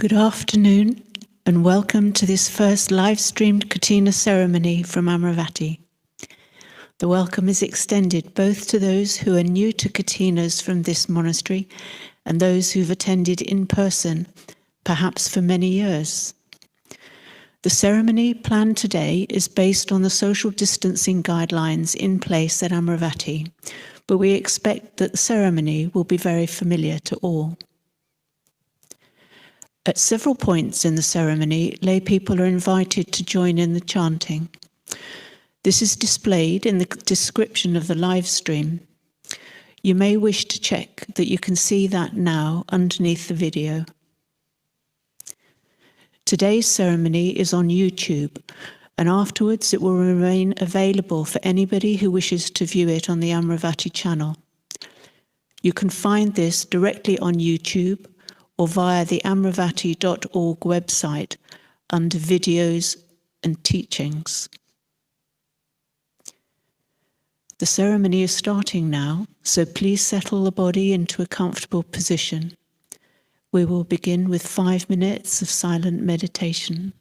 Good afternoon and welcome to this first live-streamed Kathina ceremony from Amaravati. The welcome is extended both to those who are new to Kathinas from this monastery and those who've attended in person, perhaps for many years. The ceremony planned today is based on the social distancing guidelines in place at Amaravati, but we expect that the ceremony will be very familiar to all. At several points in the ceremony, lay people are invited to join in the chanting. This is displayed in the description of the live stream. You may wish to check that you can see that now underneath the video. Today's ceremony is on YouTube, and afterwards it will remain available for anybody who wishes to view it on the Amaravati channel. You can find this directly on YouTube or via the amaravati.org website under Videos and Teachings. The ceremony is starting now, so please settle the body into a comfortable position. We will begin with 5 minutes of silent meditation.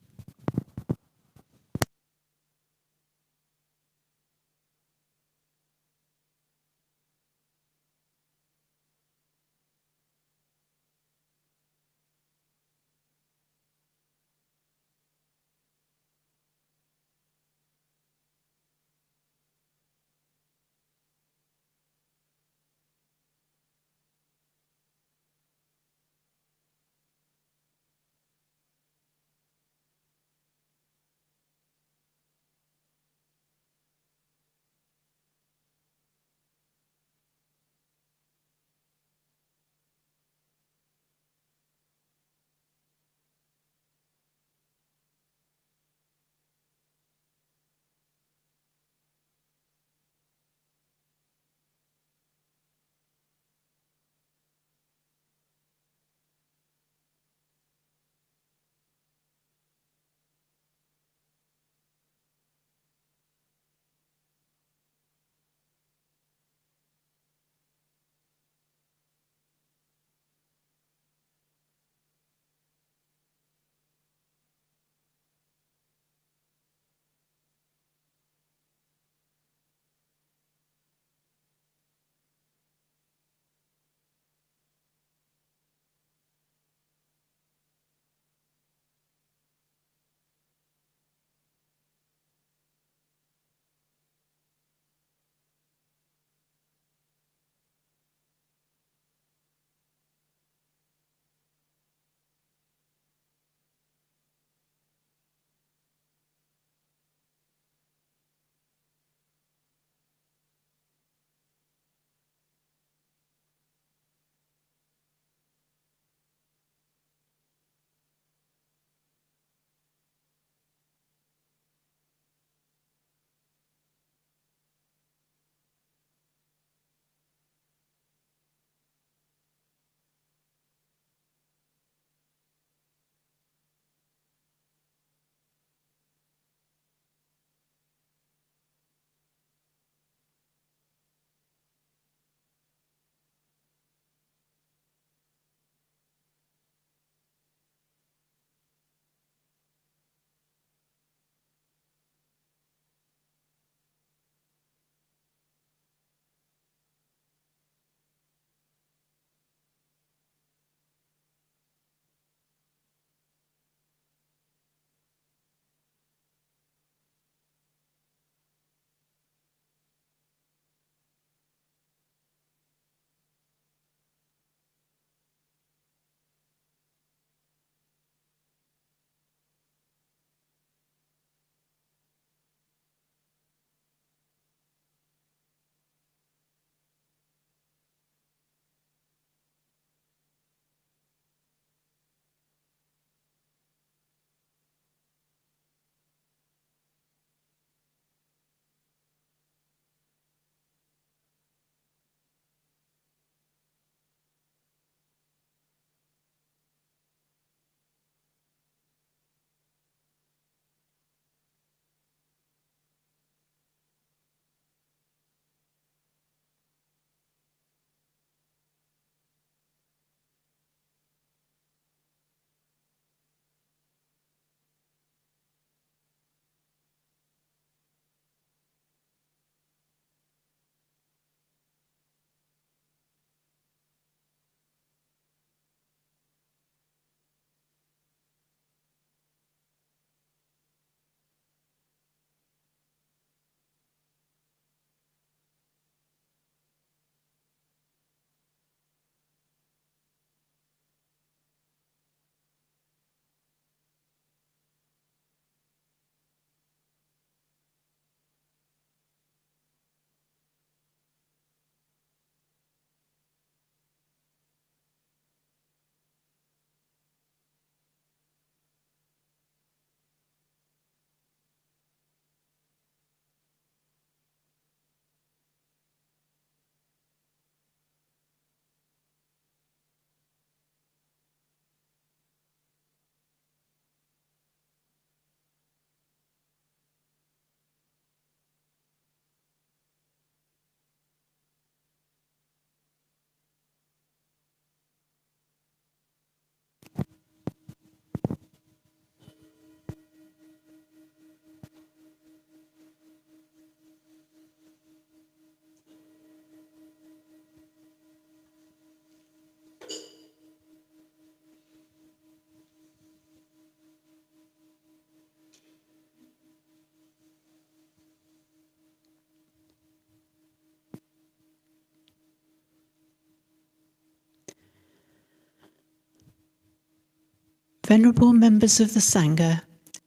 Venerable members of the Sangha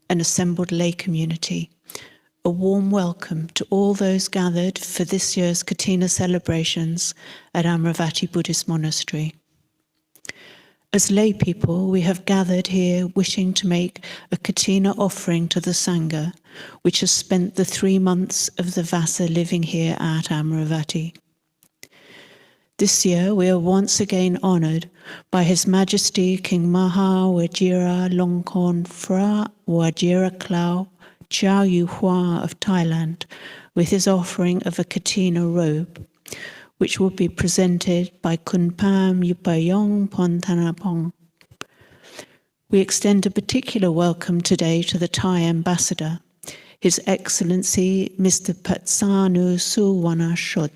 and assembled lay community, a warm welcome to all those gathered for this year's Kathina celebrations at Amaravati Buddhist Monastery. As lay people, we have gathered here wishing to make a Kathina offering to the Sangha, which has spent the 3 months of the Vasa living here at Amaravati. This year we are once again honoured by His Majesty King Maha Wajira Longkorn Phra Wajira Klau Chow Yu Hua of Thailand with his offering of a Kathina robe, which will be presented by Kunpam Yupayong Pontanapong. We extend a particular welcome today to the Thai Ambassador, His Excellency Mr. Patsanu Suwanashod.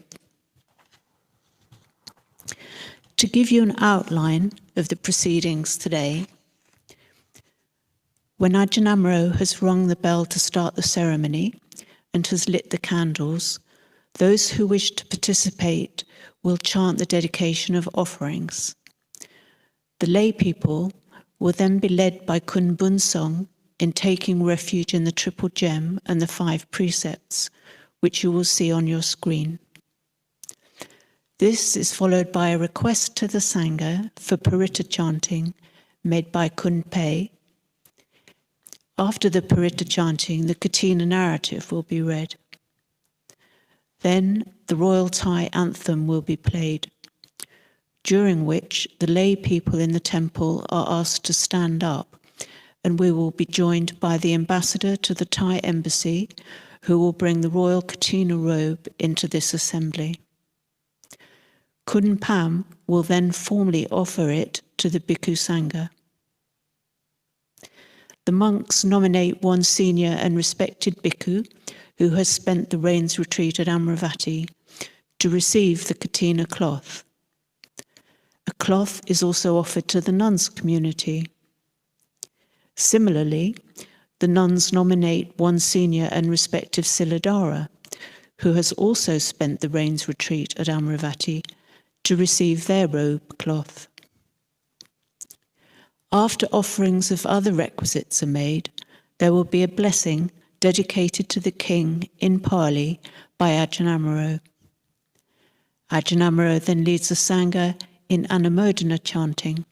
To give you an outline of the proceedings today, when Ajahn Amaro has rung the bell to start the ceremony and has lit the candles, those who wish to participate will chant the dedication of offerings. The lay people will then be led by Kun Bun Song in taking refuge in the Triple Gem and the 5 Precepts, which you will see on your screen. This is followed by a request to the Sangha for Paritta chanting made by Kun Pei. After the Paritta chanting, the Kathina narrative will be read. Then the Royal Thai anthem will be played, during which the lay people in the temple are asked to stand up, and we will be joined by the ambassador to the Thai embassy, who will bring the Royal Kathina robe into this assembly. Kun Pam will then formally offer it to the Bhikkhu Sangha. The monks nominate one senior and respected bhikkhu who has spent the rains retreat at Amaravati to receive the Kathina cloth. A cloth is also offered to the nuns community. Similarly, the nuns nominate one senior and respected Siladhara who has also spent the rains retreat at Amaravati to receive their robe cloth. After offerings of other requisites are made, there will be a blessing dedicated to the king in Pali by Ajahn Amaro. Ajahn Amaro then leads the Sangha in Anumodana chanting.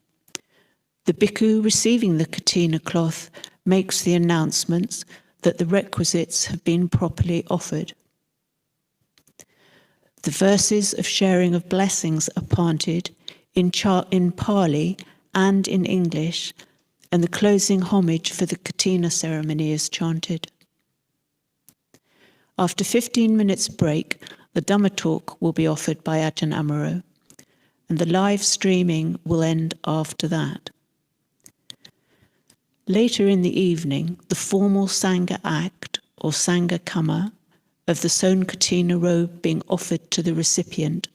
The bhikkhu receiving the Kathina cloth makes the announcements that the requisites have been properly offered. The verses of sharing of blessings are chanted in Pali and in English, and the closing homage for the Kathina ceremony is chanted. After 15 minutes break, the Dhamma talk will be offered by Ajahn Amaro, and the live streaming will end after that. Later in the evening, the formal Sangha act, or Sangha Kama, of the sewn Kathina robe being offered to the recipient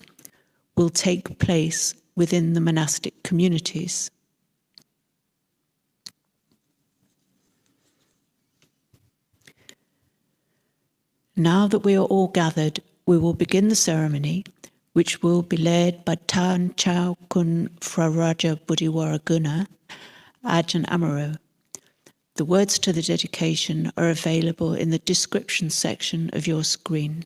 will take place within the monastic communities. Now that we are all gathered, we will begin the ceremony, which will be led by Tan Chao Kun Fraraja Buddhiwaraguna, Ajahn Amaro. The words to the dedication are available in the description section of your screen.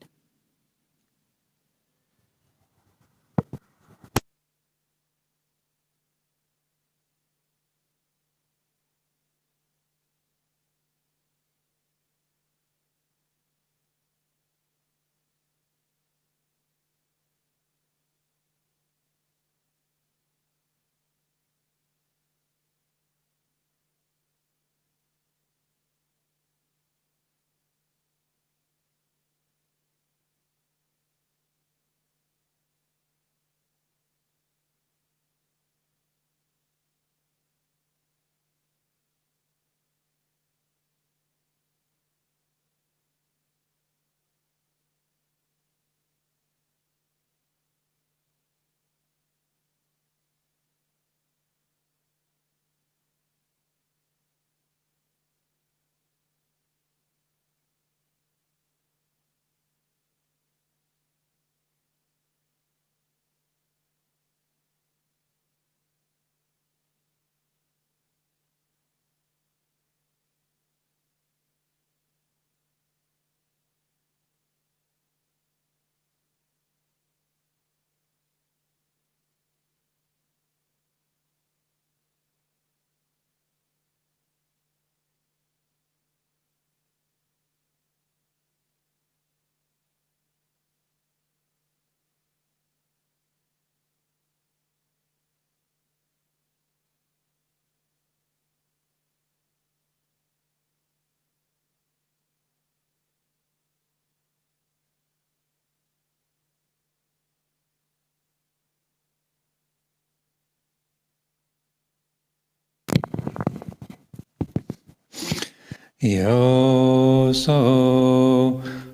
Yoso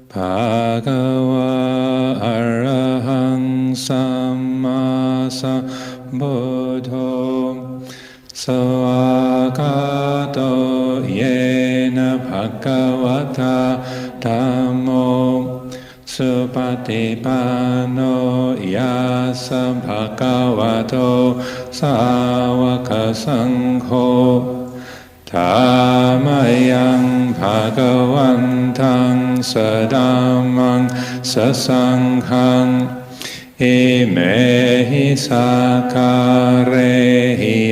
Bhagava Arahang Sammasambuddho Sawakato Yena Bhagavata Dhammo Supatipano Yasa Bhagavato Sawaka Sangho Dhamayang Bhagavantang Sadamang Sasanghang Imehi Sakarehi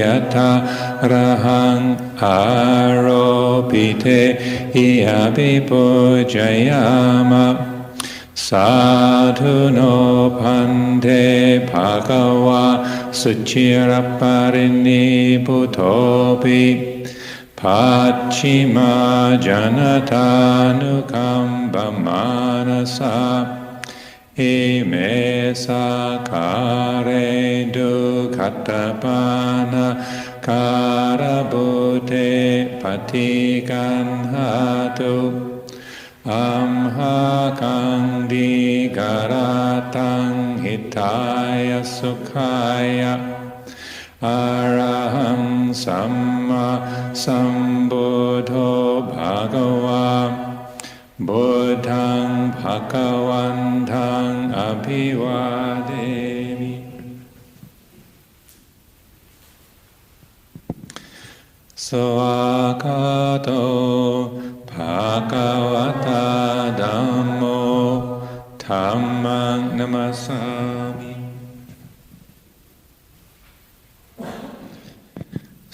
Yata Rahang Aropite Iabhipujayama Sadhu no pante bhagava suchiraparini putopi Pachima janatanukamba manasa ime sakare dukhatapana karabute patikanhatu amhakang digaratang hitaya sukhaya Arahang Samma Sambuddho Bhagava Buddhang Bhagavantang Abhivademi Swakato Bhagavata Dhammo Dhammang Namasami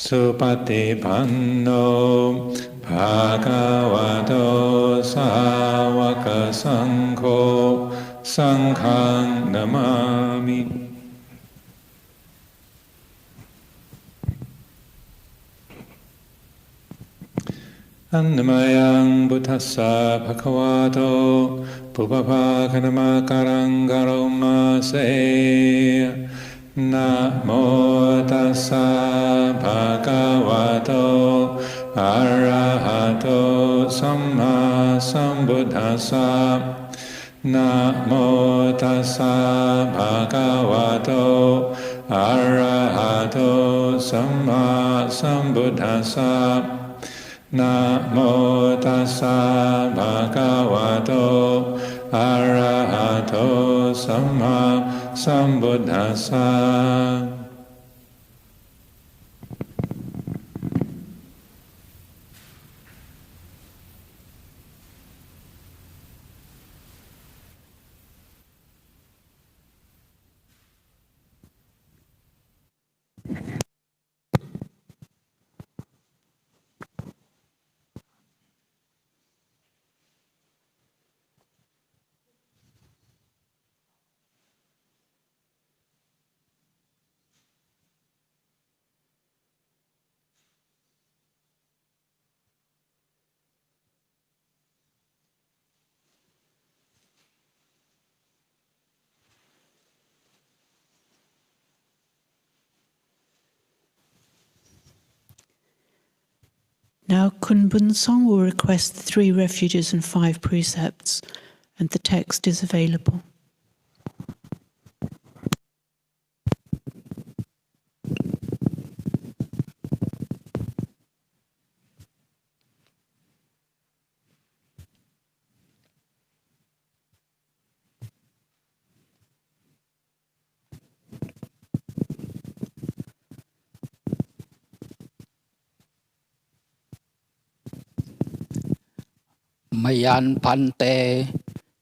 Supatipanno Bhagavato Sawaka Sangho Sanghang Namami Annamayang Buddhassa Bhagavato Pubbapakanamakaraṃ Karomase Namo tassa bhagavato arahato samma sambuddhassa Namo tassa bhagavato arahato samma sambuddhassa Namo tassa bhagavato arahato samma sambuddhassa Now Kun Bun Song will request the 3 refuges and 5 precepts, and the text is available. Mayan pante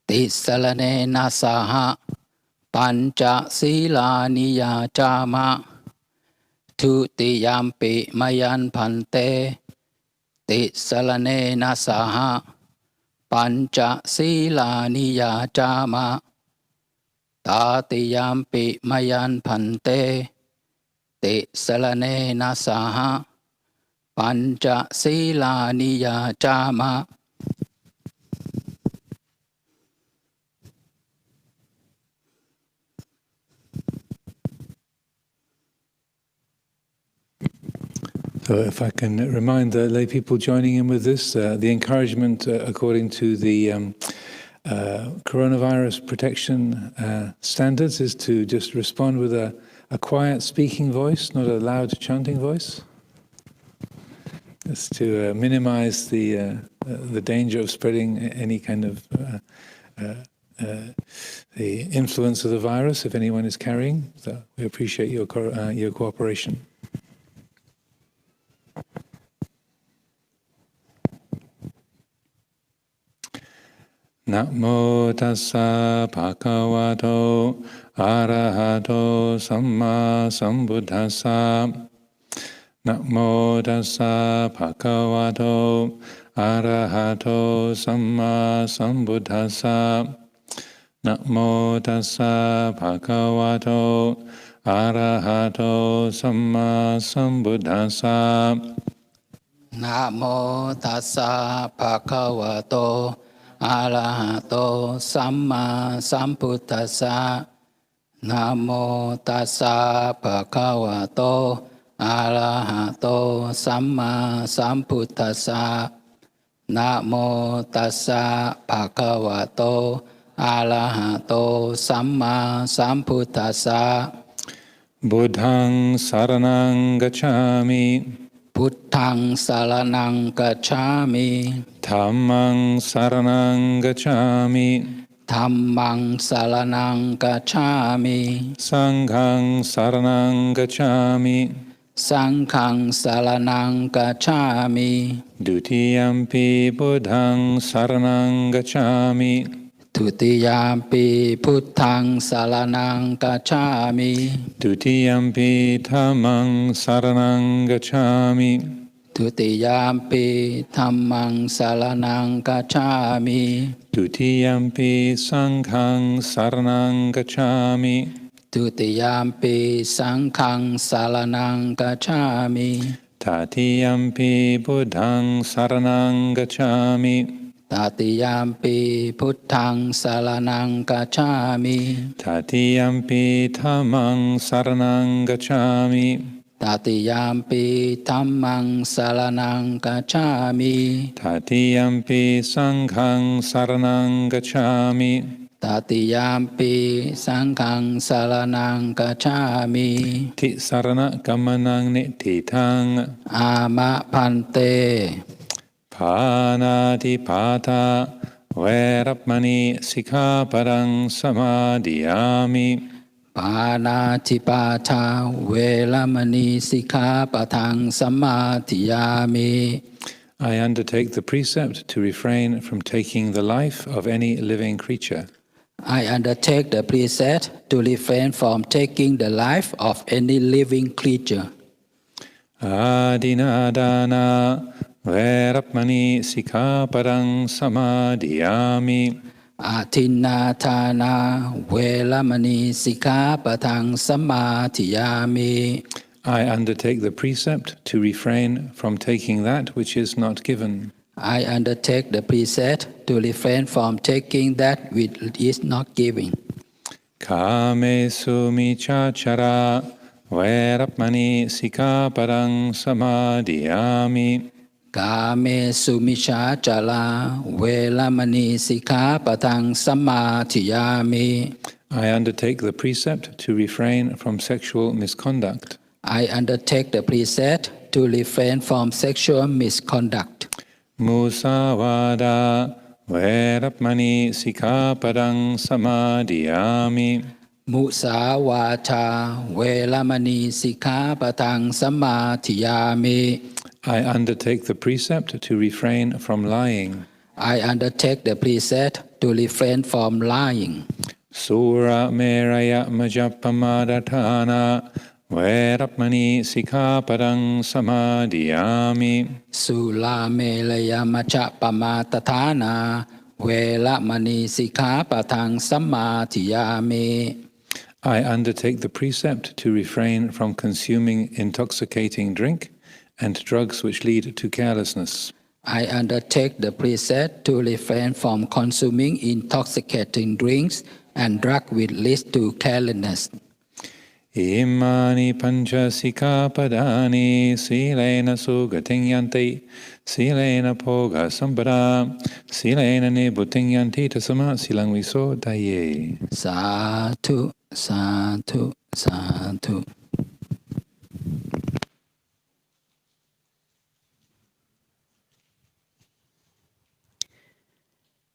tisalane nasaha panca sila niya chama tutiyampi mayan pante tisalane nasaha panca sila niya chama tatiyampi mayan pante tisalane nasaha panca sila niya chama So if I can remind the lay people joining in with this, the encouragement according to the coronavirus protection standards is to just respond with a quiet speaking voice, not a loud chanting voice. It's to minimize the danger of spreading any kind of the influence of the virus if anyone is carrying. So we appreciate your cooperation. Namo tassa bhagavato arahato samma sambuddhassa. Namo tassa bhagavato arahato samma sambuddhassa. Namo tassa bhagavato arahato samma sambuddhassa. Namo tassa bhagavato arahato samma sambuddhassa. Namo tassa bhagavato arahato samma sambuddhassa. Namo tassa bhagavato arahato samma sambuddhassa. Buddhaṃ saranang gacchāmi. Buddhaṃ saranang gacchāmi. Dhammaṃ saranang gacchāmi. Dhammaṃ saranang gacchāmi. Sanghaṃ saranang gacchāmi. Sanghaṃ saranang gacchāmi. Dutiyampi buddhaṃ saranang gacchāmi. Tutiyampi Buddhaṃ saranang gacchāmi. Dutiyampi dhammaṃ saranang gacchāmi. Tutiyampi Dhammaṃ saranang gacchāmi. Dutiyampi sanghaṃ saranang gacchāmi. Tutiyampi Sanghaṃ saranang gacchāmi. Tatiyampi buddhaṃ saranang gacchāmi. Tatiyampi Buddhaṃ saranang gacchāmi. Tatiyampi dhammaṃ saranang gacchāmi. Tatiyampi Dhammaṃ saranang gacchāmi. Tatiyampi sanghaṃ saranang gacchāmi. Tatiyampi Sanghaṃ saranang gacchāmi. Tisarana gamanang nititaṃ. Amapante. Pānātipātā vērapmani sikkhapadang samādhiyāmi. Pānātipātā velamani sikkhapadang samādhiyāmi. I undertake the precept to refrain from taking the life of any living creature. I undertake the precept to refrain from taking the life of any living creature. Adinādāna vērapmani sikkhapadang samādhiyāmi. Atinatana velamani sikkhapadang samādhiyāmi. I undertake the precept to refrain from taking that which is not given. I undertake the precept to refrain from taking that which is not given. Kāmesu micchāchara vērapmani sikkhapadang samādhiyāmi. Kāmesu micchāchara velamani sikkhapadang samādhiyāmi. I undertake the precept to refrain from sexual misconduct. I undertake the precept to refrain from sexual misconduct. Musāvādā vērapmani sikkhapadang samādhiyāmi. Musāvādā velamani sikkhapadang samādhiyāmi. I undertake the precept to refrain from lying. I undertake the precept to refrain from lying. Sura meraya majappamadhatthana vērapmani sikkhapadang samādhiyāmi. Sulamelaya maccappamattatthana velamani sikkhapadang samādhiyāmi. I undertake the precept to refrain from consuming intoxicating drink and drugs which lead to carelessness. I undertake the precept to refrain from consuming intoxicating drinks and drugs which lead to carelessness. Imani pancha sikapadani silena sugatingyanti silena poga sampada silena nibutingyanti tasama silang viso daye. Sadhu, sadhu, sadhu.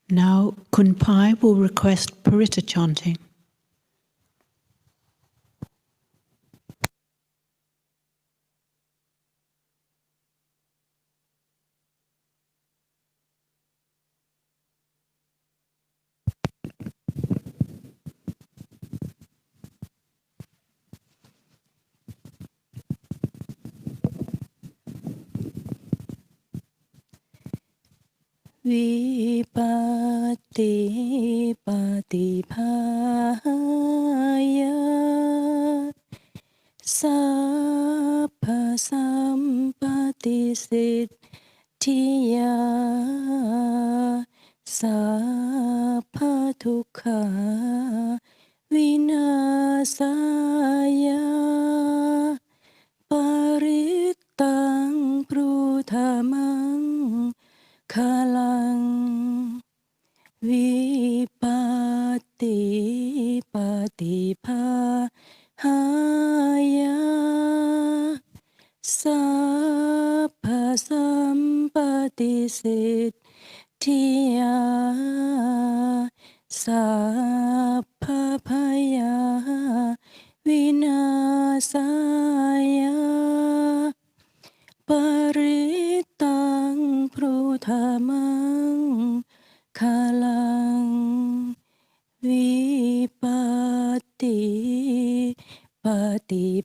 Now Kunpai will request Paritta chanting. Vipatti patipaya Sappha sampati siddhiya Sappha dukkha vinasaya Parittang pruthamang Kalang vipatti patipahaya sappha sampati siddhiya sappha phaya vinasaya Parittang pruthamang kalang vipatti patipahaya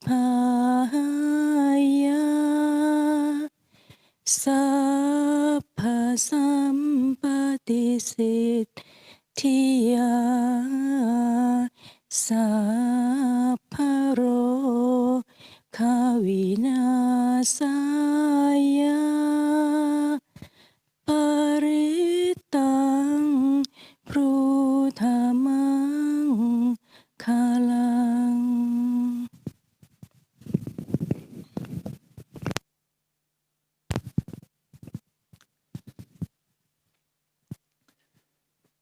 sappha sampati siddhiya sappha kavinasaya Parittang pruthamang kalang.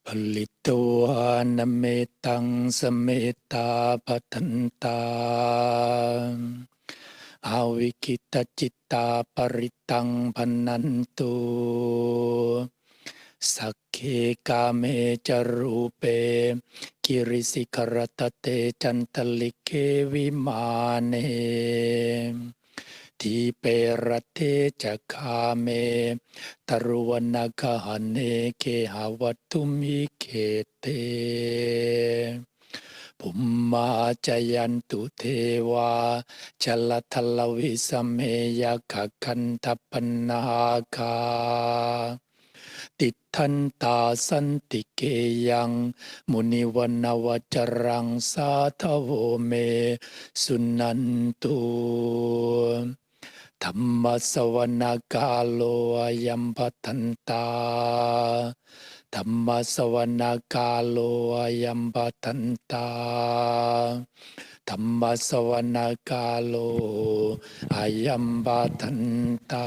Palittohana metang sameta patanta Avikita citta paritang panantu Sakhe kame carupe kirisikarattate cantalike vimane Tiperate cakame taruvanagahane kehavatumi kete Pumma jayantu tewa jalatalavisameya kakantapanaka Tithanta santikeyang munivanavacarang sathavo me sunantu Dhamma savanakalo ayam patanta Dhamma savanakalo ayam patanta Dhamma savanakalo ayam patanta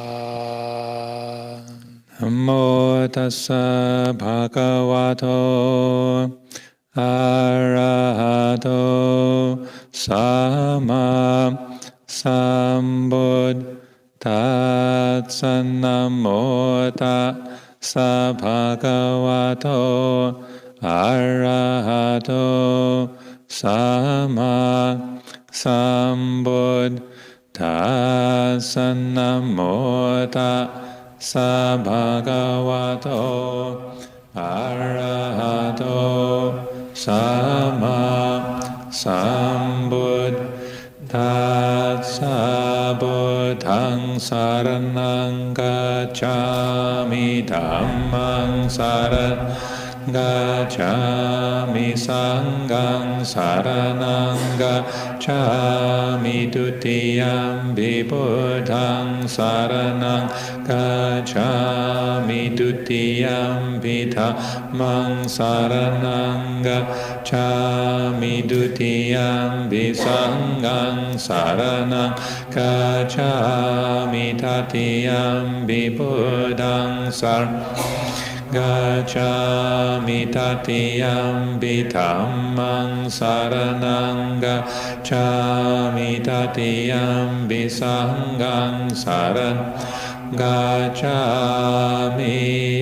Namo tassa bhagavato arahato sama sambuddhassa namo tassa bhagavato arahato sama sambuddhassa namo tassa bhagavato arahato sama sambuddhassa buddhaṃ saranang gacchāmi dhammang saranang Gacchami Sanghang Saranang Gacchami Dutiyampi Buddhang Saranang Gacchami Dutiyampi Dhammang Saranang Gacchami Dutiyampi Sanghang Saranang Gacchami Tatiyampi Buddhang Saranang Gacchami tatiyampi dhammang saranang gacchami tatiyampi sanghang saranang gacchami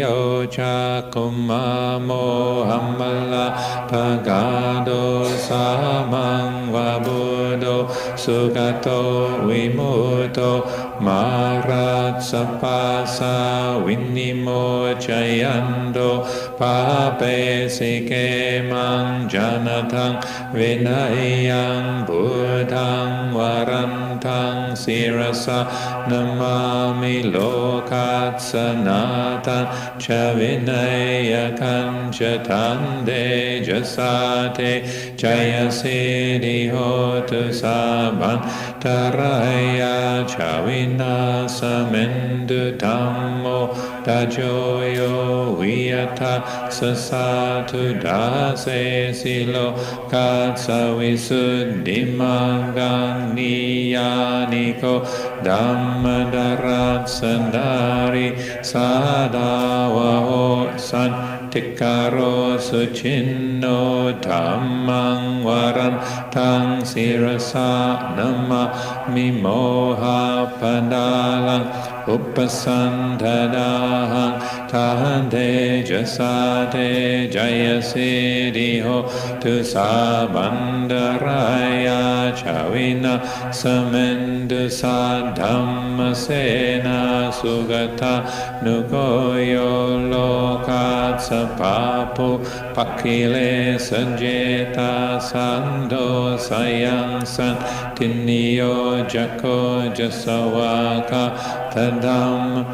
yoca kummamo hammala pagado samang vabuddho sugato vimuto marat sapasa vinimocayando pape sike mang janatang vinayang buddhang varantang sirasa namami lokat sanatan ca vinayakan ca tande jasate jaya siddhi hotu sabang taraya ca vinasamendu dhammo dajoyo viyata sasatu dase silo katsa visuddhimagang niyaniko dhammadarat sandari sadavaho santikaro sucinno dhammang varantang sirasa namami moha pandalang upasandadahang tahante jasate jaya siddhi hotu sabandaraya cavina samendu sadhamma sena sugata nukoyo lokat sapapu pakile sanjeta sando sayang san tinniyo jako jasawaka tadam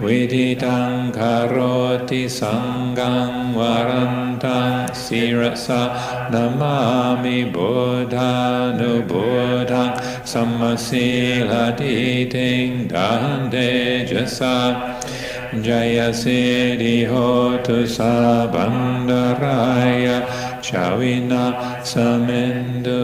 viditang karoti sanghang varantang sirasa namami buddhanu buddhang sammasila diting dande jasa jaya siddhi hotu sabandaraya cavina samendu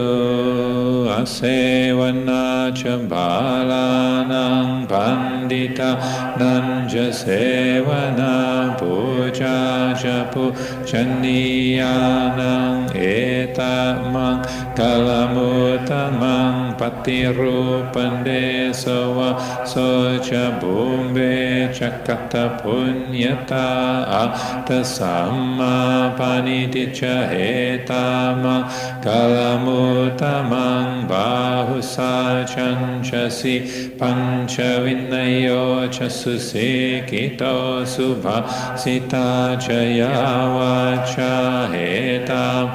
asevana chambalanang pandita nanja sevana puja japu chaniyanang etamang kalamutamang patirupande sawa socha bumbe chakata punyata atasamma paniticha etamang kalamutamang bahusa chanchasi panchavinayo chasusikito subhasita chayavacha etam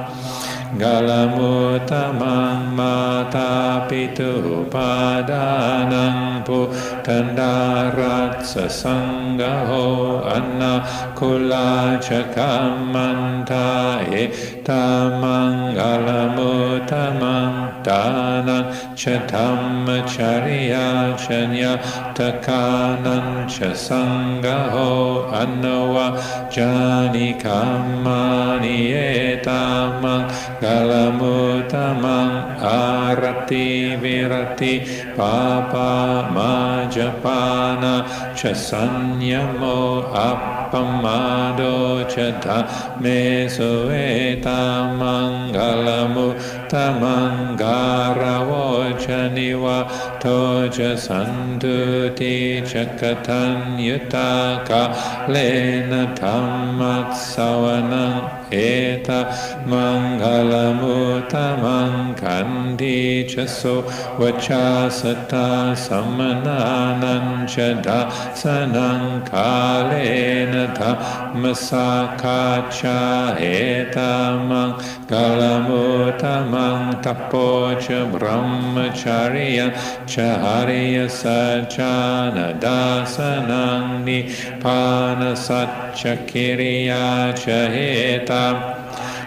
galamutamang mata pitu padanang putandarat sasanggaho anakula cakamanta etamang galamutamang danang catamma cariya canya takanan casanggaho anawa jani kamani etamang galamutamang arati virati papa majapana chasanyamo appamado chata meso etamang galamutamang garavo chaniva toja santuti chakatan yutaka lena tammat savanang eta mangalamutamang kandi chaso vacha sata samananan chada sanang kalena dhammasakacha etamang galamutamang tapocha brahmacharya chaharya sajana dasanang nipana satchakiriya chahetam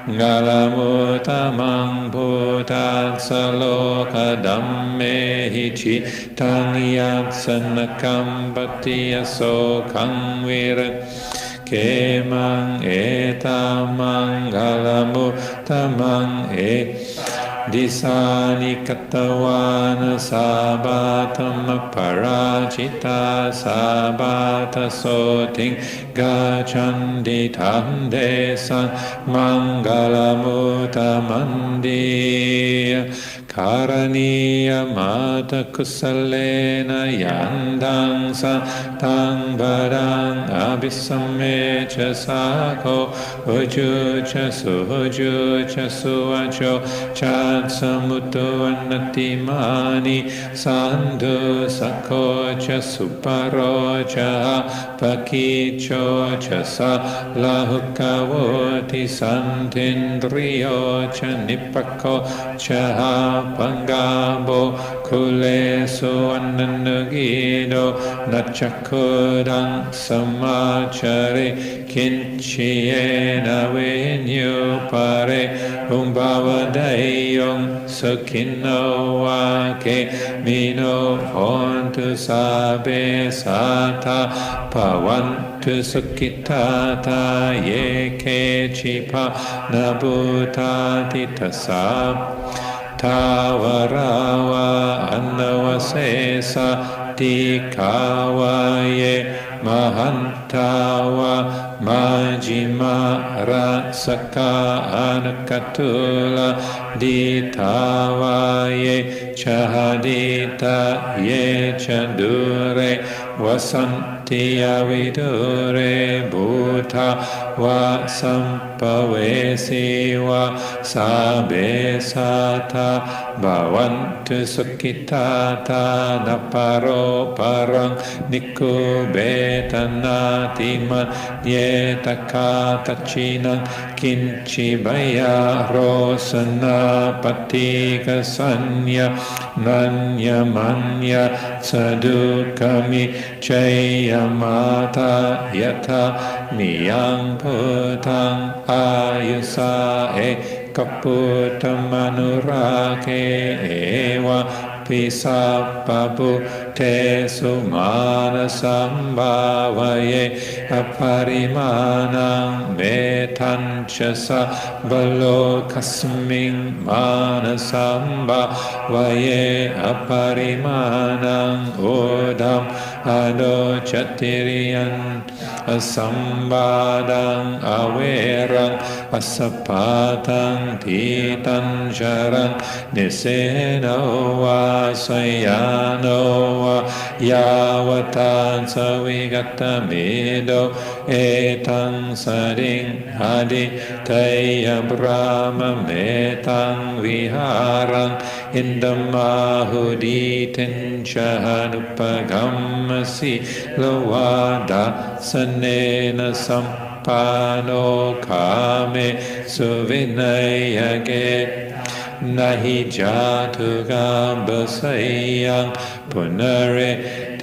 Galamutamang bhutat saloka dhamme hichi tang yatsanakam patiyasokang virat kemang etamang galamutamang disani katawana sabatam parajita sabata soting gacandi tam desan mangalamutamandi karaniya mata kusalena yandang tang badang abhisame cha sako uju cha suvacho chat samuto anatimani sandhu sako cha suparo cha pakicho cha sa lahukavoti santindriyo cha nipako cha pangabo kuleso ananagido nachakudang samachari kinchiena vinyu pare umbavadayong sukino wake mino hontu sabe sata pavantu sukitata yeke chipa nabutati tasab Tavarawa annavasesa tikavaye mahantawa majima rasaka anakatula ditavaye chahadita ye chandure vasantiya vidure bhuta va sampavesi va sabe sata bhavantu sukhitata naparo parang nikubetanatima yetakatachinang kinchi baya rosana patika sanya nanya manya sadukami chayamata yata niyang putang ayusa kaputamanurake ewa pisapapu te sumana sambhavaye aparimanang metanchasa balokasming mana sambhavaye aparimanang udam adochatiriyan asambadang averang asapatang titan jarang niseno vasayano yavatan savigatamido etang sading adi taya brahma metang viharang indamahuditin chahanupagamasi lovada sanena sampano kame suvinayage nahi jatu gambasayang punare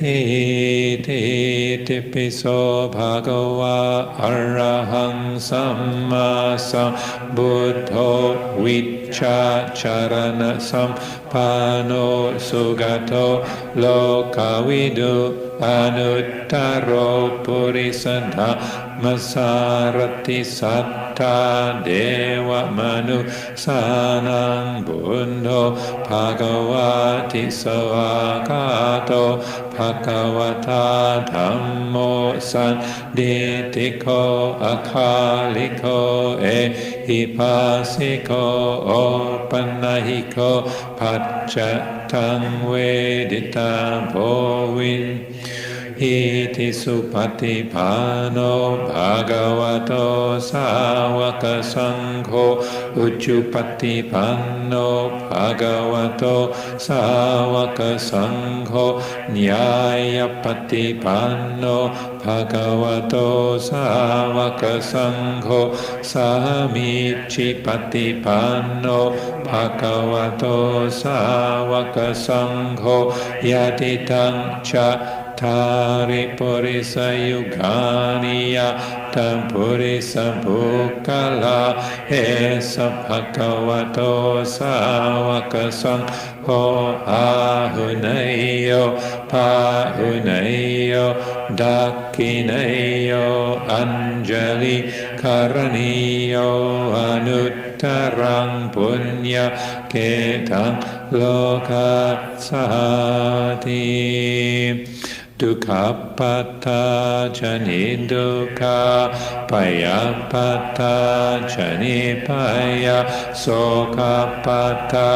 tipiso bhagava arahang samma sambuddho vicca charana sampano sugato lokavidu anuttaro purisana masarati satta deva manu sanang buddho bhagavati savakato bhagavata dhammo sanditiko akaliko hipasiko opanahiko pachatang vedita bovin Iti supatipano bhagavato sāvaka saṅgho Ujjupatipano bhagavato sāvaka saṅgho Nyāyapatipano bhagavato sāvaka saṅgho Samiccipatipano bhagavato sāvaka saṅgho Yatitaṁ ca Tari purisa yugāniya tam purisa bhukala esa bhagavato sāvaka saṅgho ahunayo pahunayo dakinayo anjali karaniyo anuttarang punya ketang lokatsati Dukkhappata jani dukkha Payappata jani paya Sokappata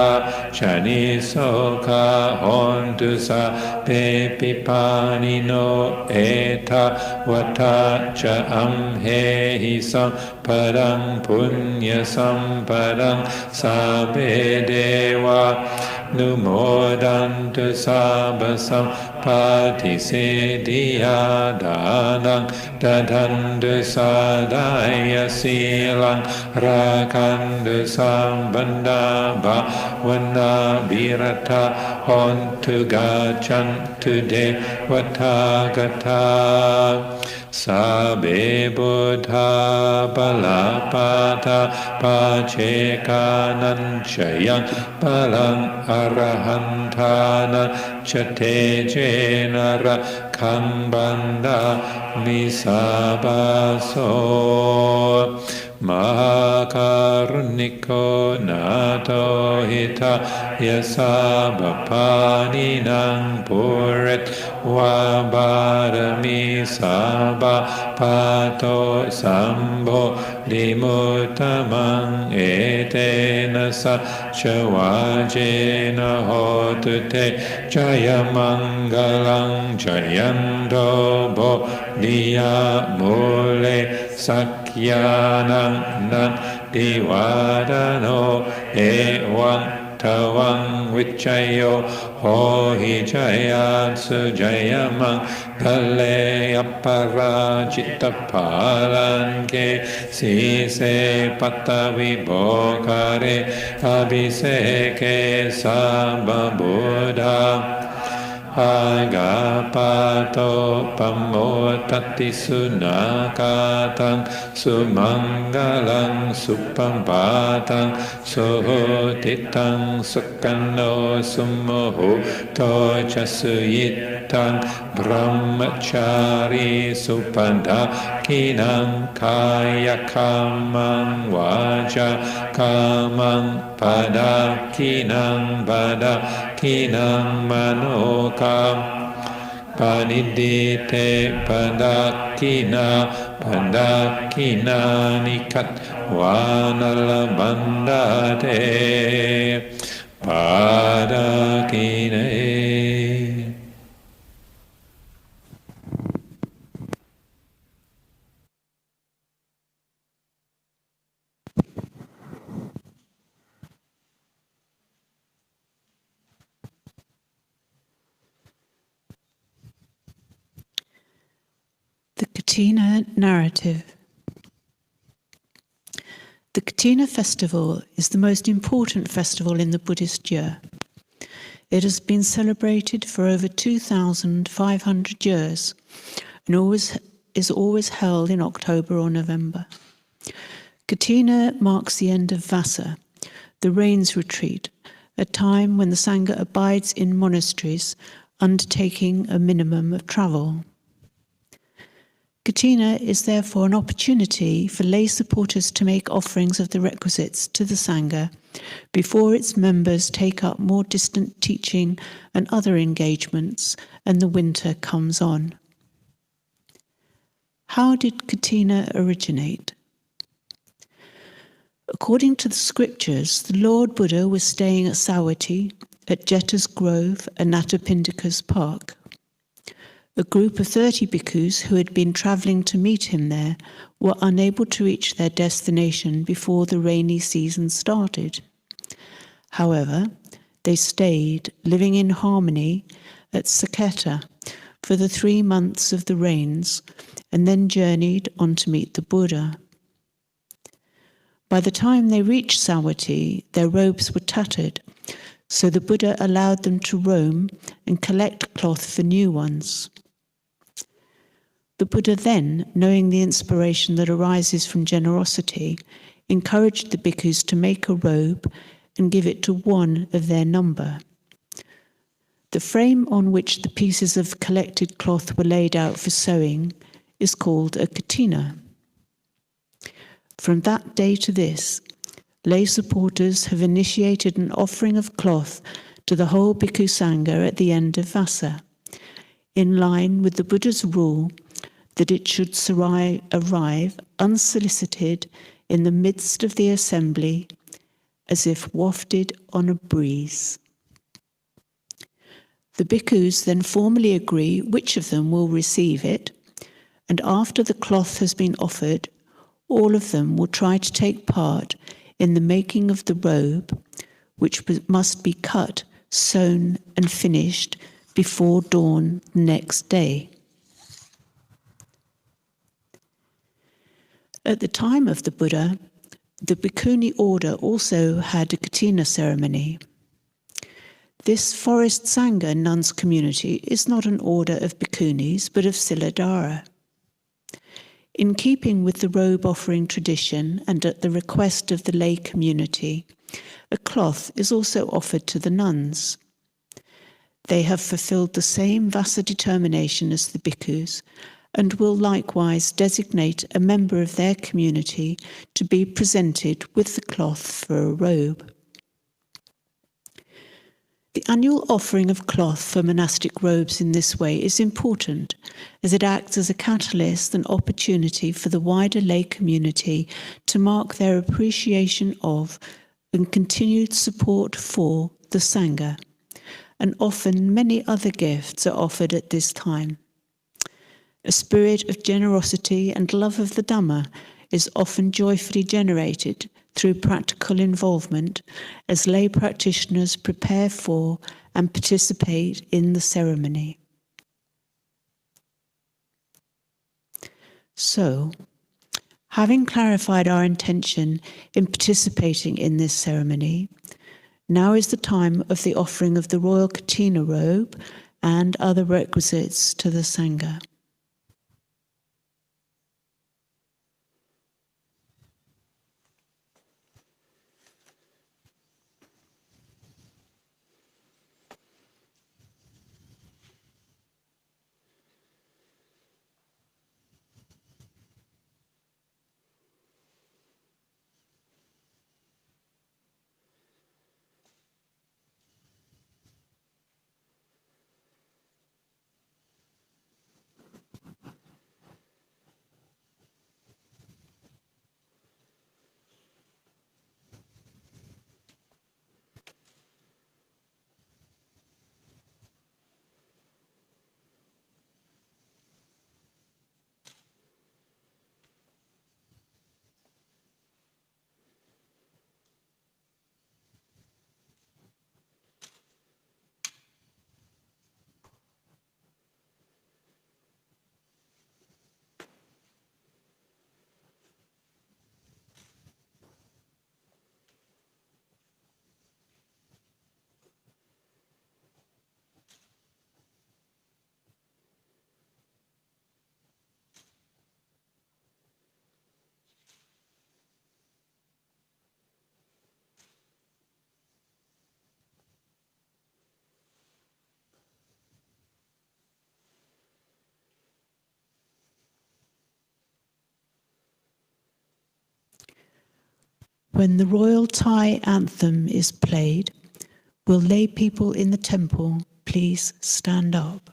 jani soka Hontu sa pepipanino eta Vata ca amhehi sampadang punya sampadang Sabbe deva numodantu sabasam Patisiddhya dhanang dadandu sadaya silang rakandu sambandha bhavana birata hontu gacantu devata gata Sabbe buddha balapata pacekanam chayam balam arahantana chate jenara kambanda misabaso Mahakaruniko nato hita yasabapaninang purit wabadami sabha pato sambo dimutamang etena sa chavajena hotute jayamangalang jayanto bo diya mule sakyanang nan divadano ewang tawang vichayo hohi jayat sujayamang kale aparajita palanke sise patavi bokare abhiseke sabba buddha Agapato pamotati sunakatang sumangalang supampatang suhotitang sukano sumoho tocha suyitang brahmachari supandakinang kaya kamang vaja kamang padakinang padakinang manokam panidite padakina padakina nikat vanalabandate padakine. The Kathina narrative. The Kathina festival is the most important festival in the Buddhist year. It has been celebrated for over 2,500 years and is always held in October or November. Kathina marks the end of Vasa, the rains retreat, a time when the Sangha abides in monasteries, undertaking a minimum of travel. Kathina is therefore an opportunity for lay supporters to make offerings of the requisites to the Sangha before its members take up more distant teaching and other engagements and the winter comes on. How did Kathina originate? According to the scriptures, the Lord Buddha was staying at Savatthi, at Jeta's Grove and Natapindika's Park. A group of 30 bhikkhus who had been travelling to meet him there were unable to reach their destination before the rainy season started. However, they stayed, living in harmony, at Saketa for the 3 months of the rains, and then journeyed on to meet the Buddha. By the time they reached Savatthi, their robes were tattered, so the Buddha allowed them to roam and collect cloth for new ones. The Buddha then, knowing the inspiration that arises from generosity, encouraged the bhikkhus to make a robe and give it to one of their number. The frame on which the pieces of collected cloth were laid out for sewing is called a kathina. From that day to this, lay supporters have initiated an offering of cloth to the whole bhikkhu Sangha at the end of Vasa, in line with the Buddha's rule that it should arrive unsolicited in the midst of the assembly, as if wafted on a breeze. The bhikkhus then formally agree which of them will receive it, and after the cloth has been offered, all of them will try to take part in the making of the robe, which must be cut, sewn, and finished before dawn the next day. At the time of the Buddha, the Bhikkhuni order also had a Kathina ceremony. This forest Sangha nuns community is not an order of bhikkhunis, but of Siladhara. In keeping with the robe offering tradition and at the request of the lay community, a cloth is also offered to the nuns. They have fulfilled the same Vasa determination as the bhikkhus and will likewise designate a member of their community to be presented with the cloth for a robe. The annual offering of cloth for monastic robes in this way is important, as it acts as a catalyst and opportunity for the wider lay community to mark their appreciation of and continued support for the Sangha, and often many other gifts are offered at this time. A spirit of generosity and love of the Dhamma is often joyfully generated through practical involvement as lay practitioners prepare for and participate in the ceremony. So, having clarified our intention in participating in this ceremony, now is the time of the offering of the Royal Kathina robe and other requisites to the Sangha. When the royal Thai anthem is played, will lay people in the temple please stand up?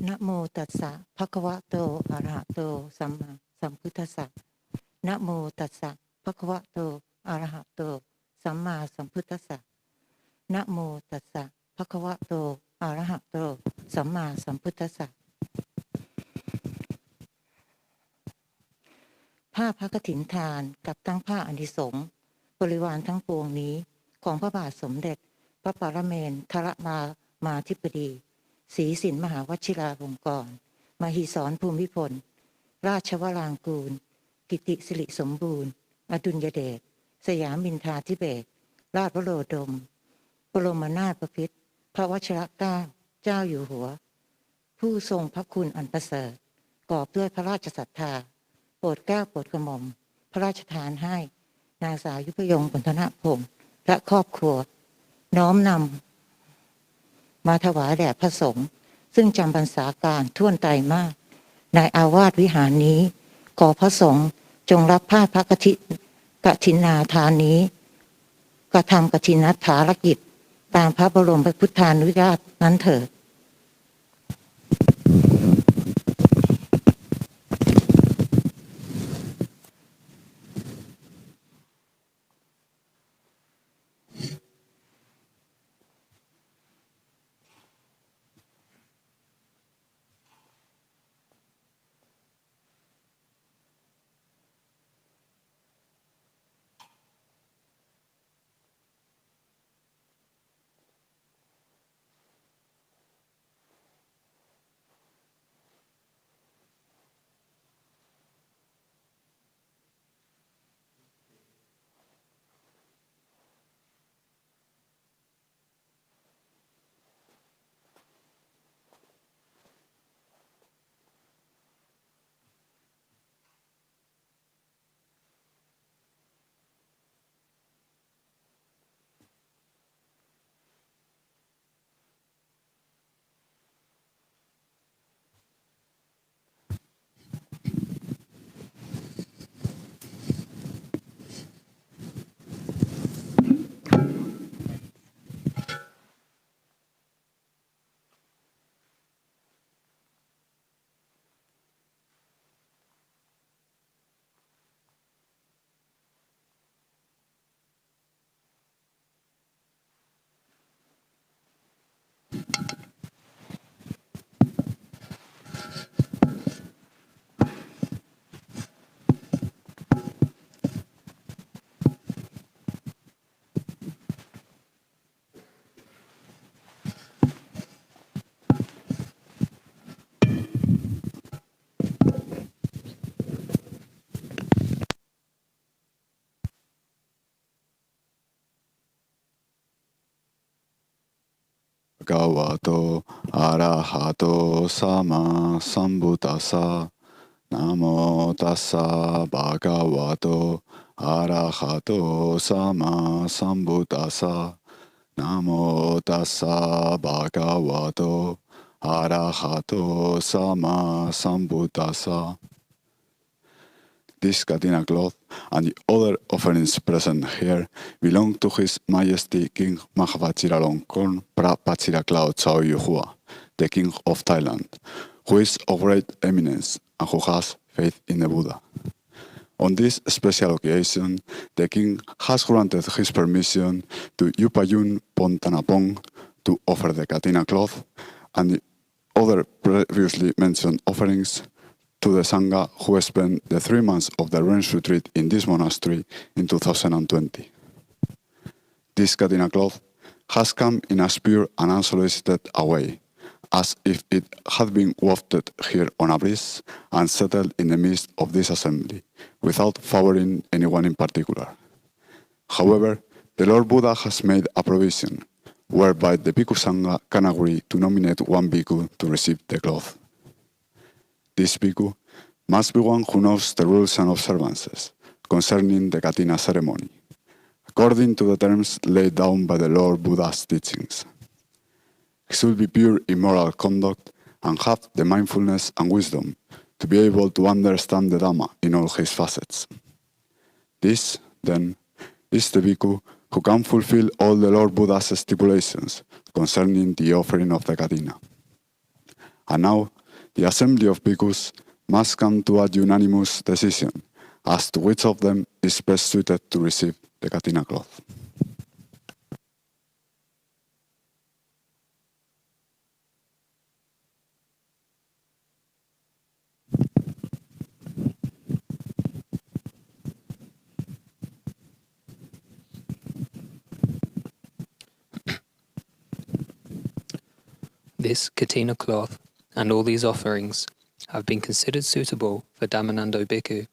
นะโมตัสสะภะคะวะโตอะระหะโตสัมมาสัมพุทธัสสะนะโมตัสสะภะคะวะโตอะระหะโตสัมมาสัมพุทธัสสะนะโมตัสสะภะคะวะโตอะระหะโตสัมมาสัมพุทธัสสะผ้าพระกฐินทานกับทั้งผ้าอานิสงส์บริวารทั้งปวงนี้ของพระบาทสมเด็จพระปรเมนทรมาธิบดีศรีสินมหาวชิราลงกรณ์มหิศรภูมิพลราชวรางกูลกิติสิริสมบูรณ์อดุลยเดชสยามมินทราธิเบศรราชวโรดมบรมนาถบพิตรพระวชิรเกล้าเจ้าอยู่หัวผู้ทรงพระคุณอันประเสริฐกอบด้วยพระราชศรัทธาโปรดเกล้าโปรดกระหม่อมพระราชทานให้นางสาวยุพยงปุณธนพงศ์และครอบครัวน้อมนำมาถวายแด่พระสงฆ์ซึ่งจำพรรษาการท่วนไตรมาสในอาวาสวิหารนี้ขอพระสงฆ์จงรับผ้าพระกฐินาทานนี้กระทำกฐินัฏฐารกิจตามพระบรมพุทธานุญาตนั้นเถิดภะคะวะโตอะระหะโตสัมมาสัมพุทธัสสะนะโมตัสสะภะคะวะโตอะระหะโตสัมมาสัมพุทธัสสะนะโมตัสสะภะคะวะโตอะระหะโตสัมมาสัมพุทธัสสะThis Kathina cloth and the other offerings present here belong to His Majesty King Mahavajiralongkorn Prapachiraklao Chao Yuhua, the King of Thailand, who is of great eminence and who has faith in the Buddha. On this special occasion, the King has granted his permission to Yupayun Pontanapong to offer the Kathina cloth and the other previously mentioned offerings to the Sangha who spent the 3 months of the Refuge retreat in this monastery in 2020. This Kathina cloth has come in as pure and unsolicited a way, as if it had been wafted here on a breeze and settled in the midst of this assembly, without favoring anyone in particular. However, the Lord Buddha has made a provision, whereby the Bhikkhu Sangha can agree to nominate one bhikkhu to receive the cloth. This bhikkhu must be one who knows the rules and observances concerning the Kathina ceremony, according to the terms laid down by the Lord Buddha's teachings. He should be pure in moral conduct and have the mindfulness and wisdom to be able to understand the Dhamma in all his facets. This, then, is the bhikkhu who can fulfill all the Lord Buddha's stipulations concerning the offering of the Kathina. And now, the assembly of bhikkhus must come to a unanimous decision as to which of them is best suited to receive the Kathina cloth. This Kathina cloth and all these offerings have been considered suitable for Dhammanando Bhikkhu.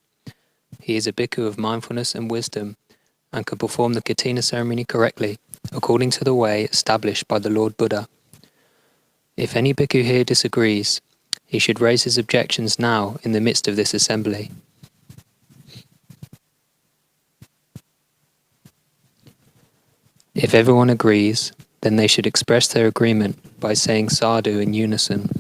He is a bhikkhu of mindfulness and wisdom and can perform the Kathina ceremony correctly according to the way established by the Lord Buddha. If any bhikkhu here disagrees, he should raise his objections now in the midst of this assembly. If everyone agrees, then they should express their agreement by saying sadhu in unison.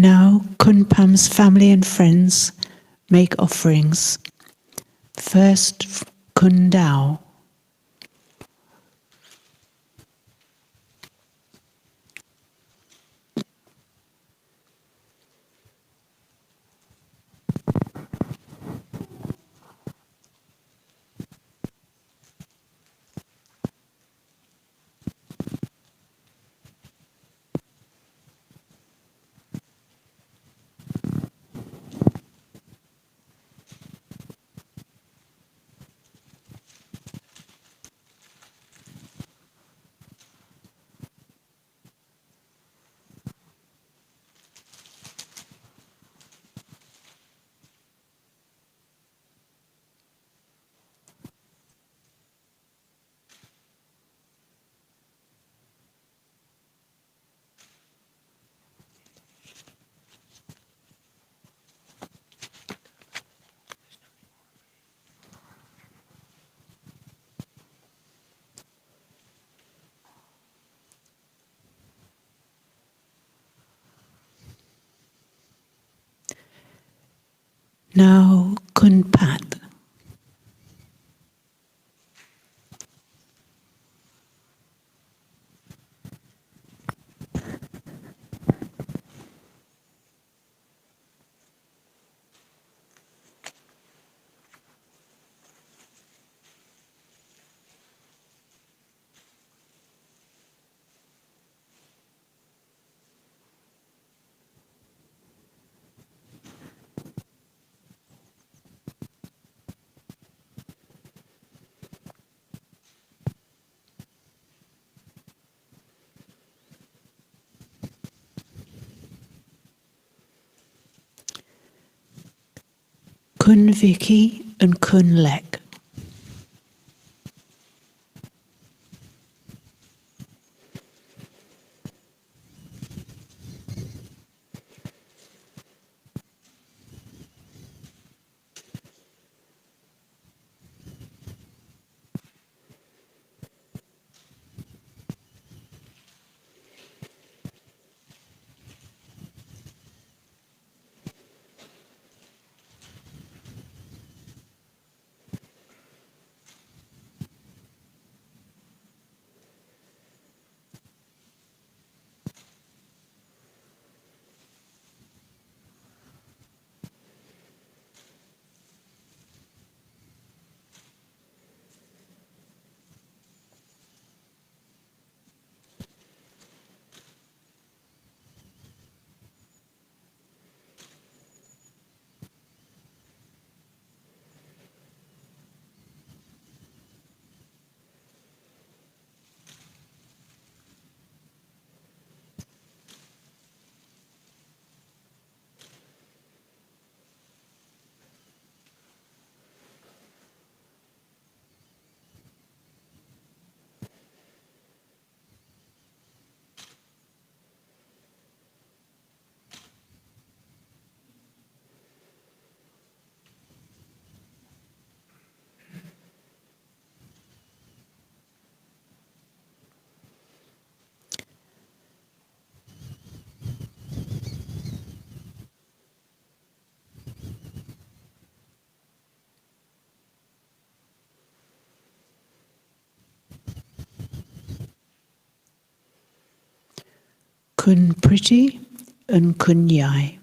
Now Kunpam's family and friends make offerings. First, Kundao. Now Kunpat. Kun Vicky and Kun Lek. Kun Pretty and Kun Yai.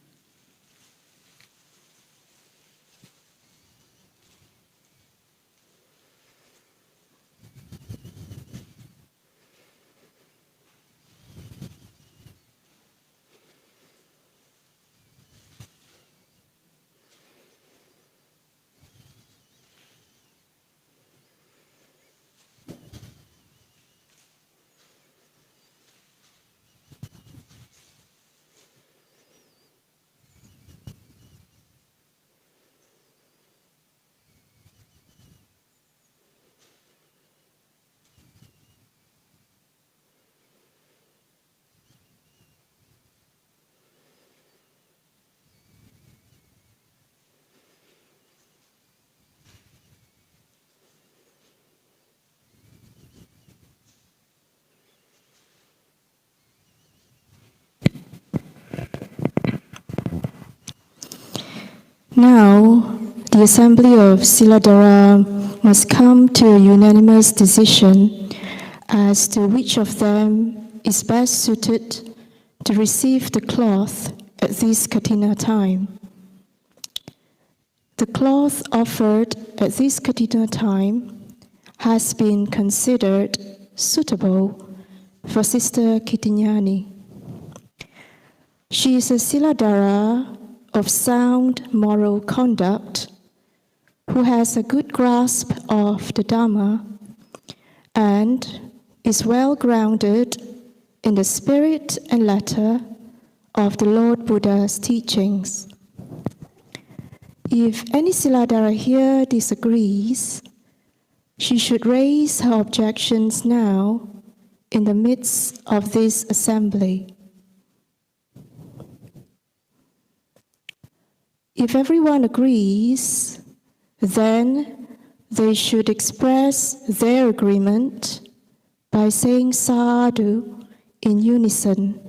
Now, the assembly of Siladhara must come to a unanimous decision as to which of them is best suited to receive the cloth at this Kathina time. The cloth offered at this Kathina time has been considered suitable for Sister Kitinyani. She is a Siladhara of sound moral conduct who has a good grasp of the Dhamma and is well grounded in the spirit and letter of the Lord Buddha's teachings. If any Siladhara here disagrees, she should raise her objections now in the midst of this assembly. If everyone agrees, then they should express their agreement by saying sadhu in unison.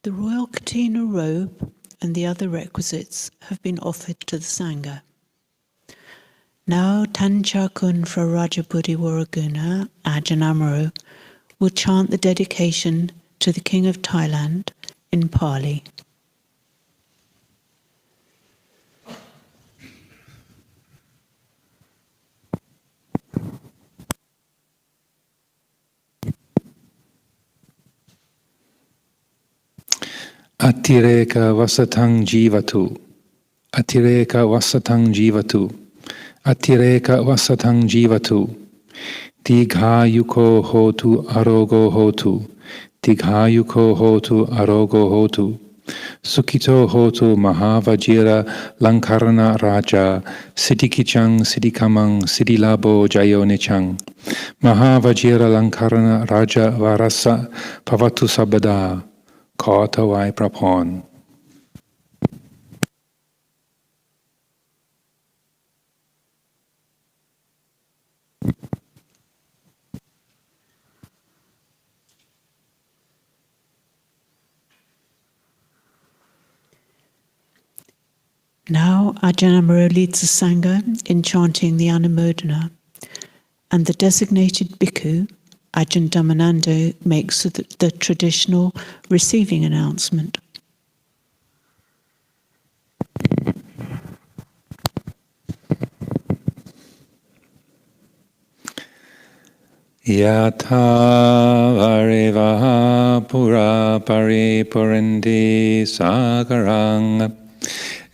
The Royal Kathina robe and the other requisites have been offered to the Sangha. Now Tanchakun for Rajabuddhi Waraguna, Ajahn Amaro, will chant the dedication to the King of Thailand in Pali. Atireka vasatang jivatu. Atireka vasatang jivatu. Atireka vasatang jivatu. Dighayuko hotu arogo hotu. Dighayuko hotu arogo hotu. Sukito hotu mahavajira lankarana raja. Siddhikichang siddhikamang siddhilabo jayonichang. Mahavajira lankarana raja varasa pavatu sabada. ขอถวายพระพร Now Ajahn Amaro leads the Sangha in chanting the Anumodana, and the designated bhikkhu, Ajahn Dhammanando, makes the traditional receiving announcement. Yatha varevaha pura paripurendi sagarang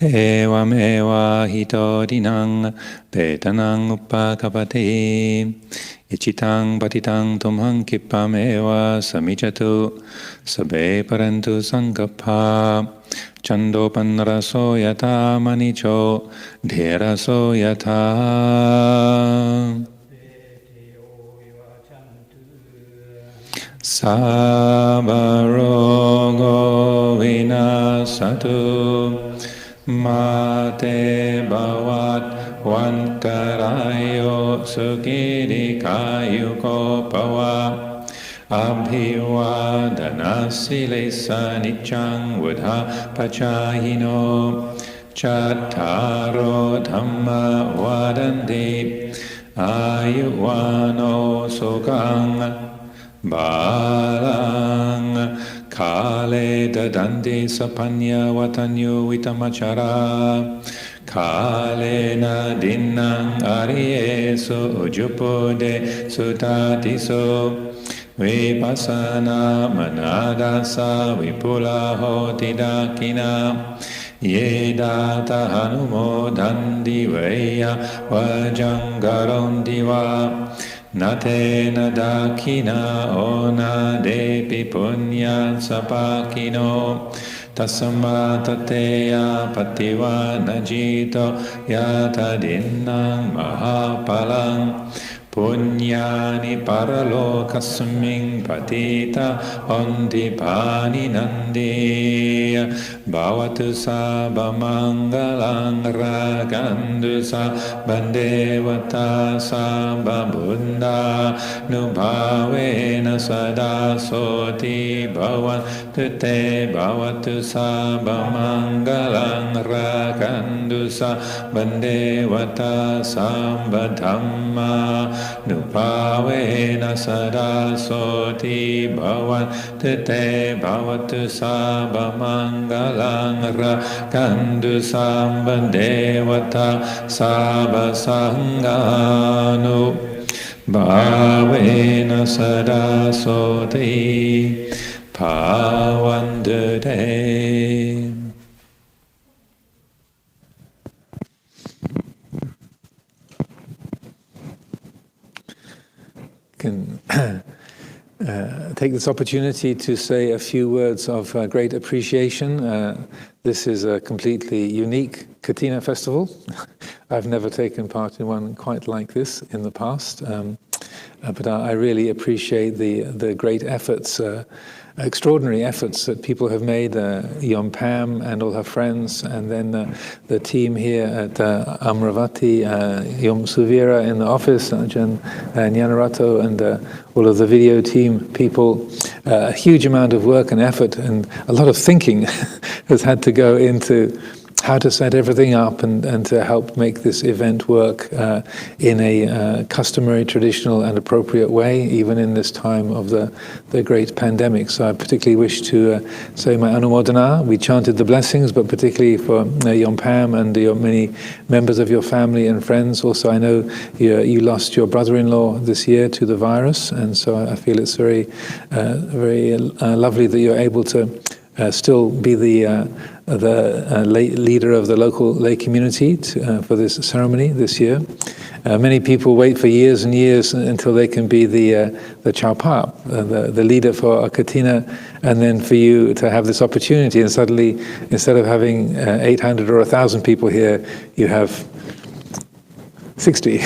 evam eva hitodinang petanang upakapate ichitang patitang tumhang kipam eva samijatu sabe parantu sankapha chandopanraso yata manicho dheraso yatha Sabarogo vinasatu mate bhavat vankarayo sukidikayuko pava abhivadanassilesa niccang vudha pachahino chattaro dhamma vadanti ayuvano sukang Balang Kale Dadandi Sapanya Vatanyo Vitamachara Kale Nadinang Arieso Ujupode Sutatiso Vipassana Manadasa Vipula Hotidakina Yedata Hanumo Dandi Veya Vajangarondiva Natena dakina ona depi punya sapakino tasama tateya pativa najito yatadinnang mahapalang punyani paralokasming patita ondipani nandi bhavatu sabamangalang ragandu sabandevata sababunda nubhavena sada soti bhavatu te bhavatu sabamangalang ragandu sabandevata sabadhamma Nupavena sada soti bhavatu te bhavatu sabamangalang rakandu sambandevata sabasanganu bhavena sada soti pavandu te. Can take this opportunity to say a few words of great appreciation. This is a completely unique Kathina festival. I've never taken part in one quite like this in the past, but I really appreciate the great efforts, extraordinary efforts that people have made, Yom Pam and all her friends, and then the team here at Amaravati, Yom Suvira in the office, Ajahn Nyanarato, and all of the video team people, a huge amount of work and effort and a lot of thinking has had to go into how to set everything up and to help make this event work in a customary, traditional and appropriate way, even in this time of the great pandemic. So I particularly wish to say my anumodana. We chanted the blessings, but particularly for Yompam and your many members of your family and friends. Also, I know you lost your brother-in-law this year to the virus, and so I feel it's very lovely that you're able to still be the leader of the local lay community for this ceremony this year. Many people wait for years and years until they can be the Chaupa, the leader for a Kathina, and then for you to have this opportunity, and suddenly, instead of having 800 or 1,000 people here, you have 60.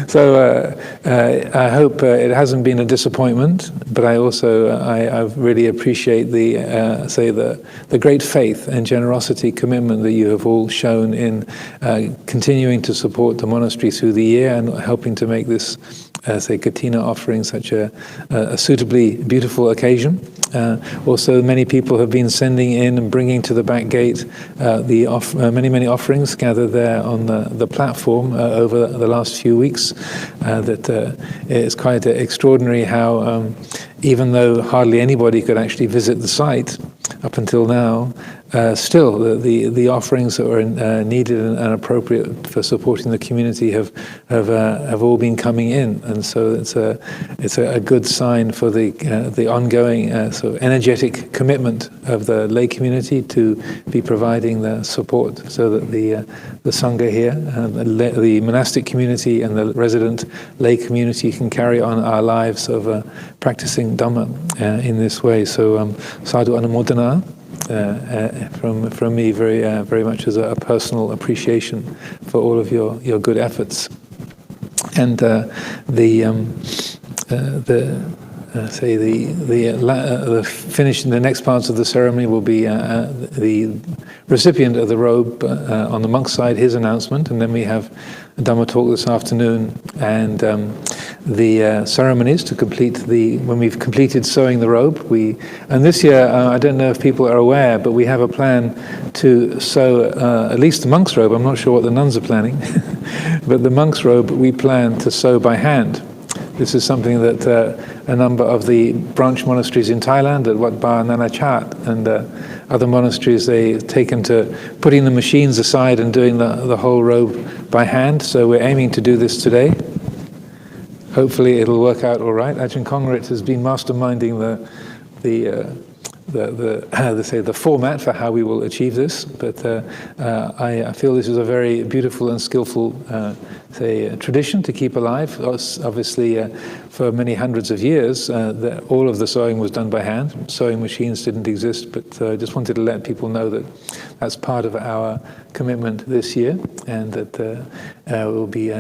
So I hope it hasn't been a disappointment, but I really appreciate the great faith and generosity, commitment that you have all shown in continuing to support the monastery through the year and helping to make this Kathina offering such a suitably beautiful occasion. Also, many people have been sending in and bringing to the back gate many offerings gathered there on the platform over the last few weeks. It's quite extraordinary how, even though hardly anybody could actually visit the site up until now, still the offerings that were needed and appropriate for supporting the community have all been coming in, and so it's a good sign for the ongoing sort of energetic commitment of the lay community to be providing the support so that the Sangha here, the monastic community and the resident lay community can carry on our lives of practicing Dhamma in this way. So sadhu anumodana from me very much as a personal appreciation for all of your good efforts. And the finish, the next parts of the ceremony will be the recipient of the robe on the monk side, his announcement, and then we have a Dhamma talk this afternoon, and the ceremonies to complete when we've completed sewing the robe. And this year, I don't know if people are aware, but we have a plan to sew at least the monk's robe. I'm not sure what the nuns are planning, but the monk's robe we plan to sew by hand. This is something that a number of the branch monasteries in Thailand, at Wat Ba Nanachat, and other monasteries, they've taken to putting the machines aside and doing the whole robe by hand. So we're aiming to do this today. Hopefully it'll work out all right. Ajahn Kongrit has been masterminding the format for how we will achieve this, but I feel this is a very beautiful and skillful tradition to keep alive. Obviously, for many hundreds of years, all of the sewing was done by hand. Sewing machines didn't exist, but I just wanted to let people know that that's part of our commitment this year, and that we'll be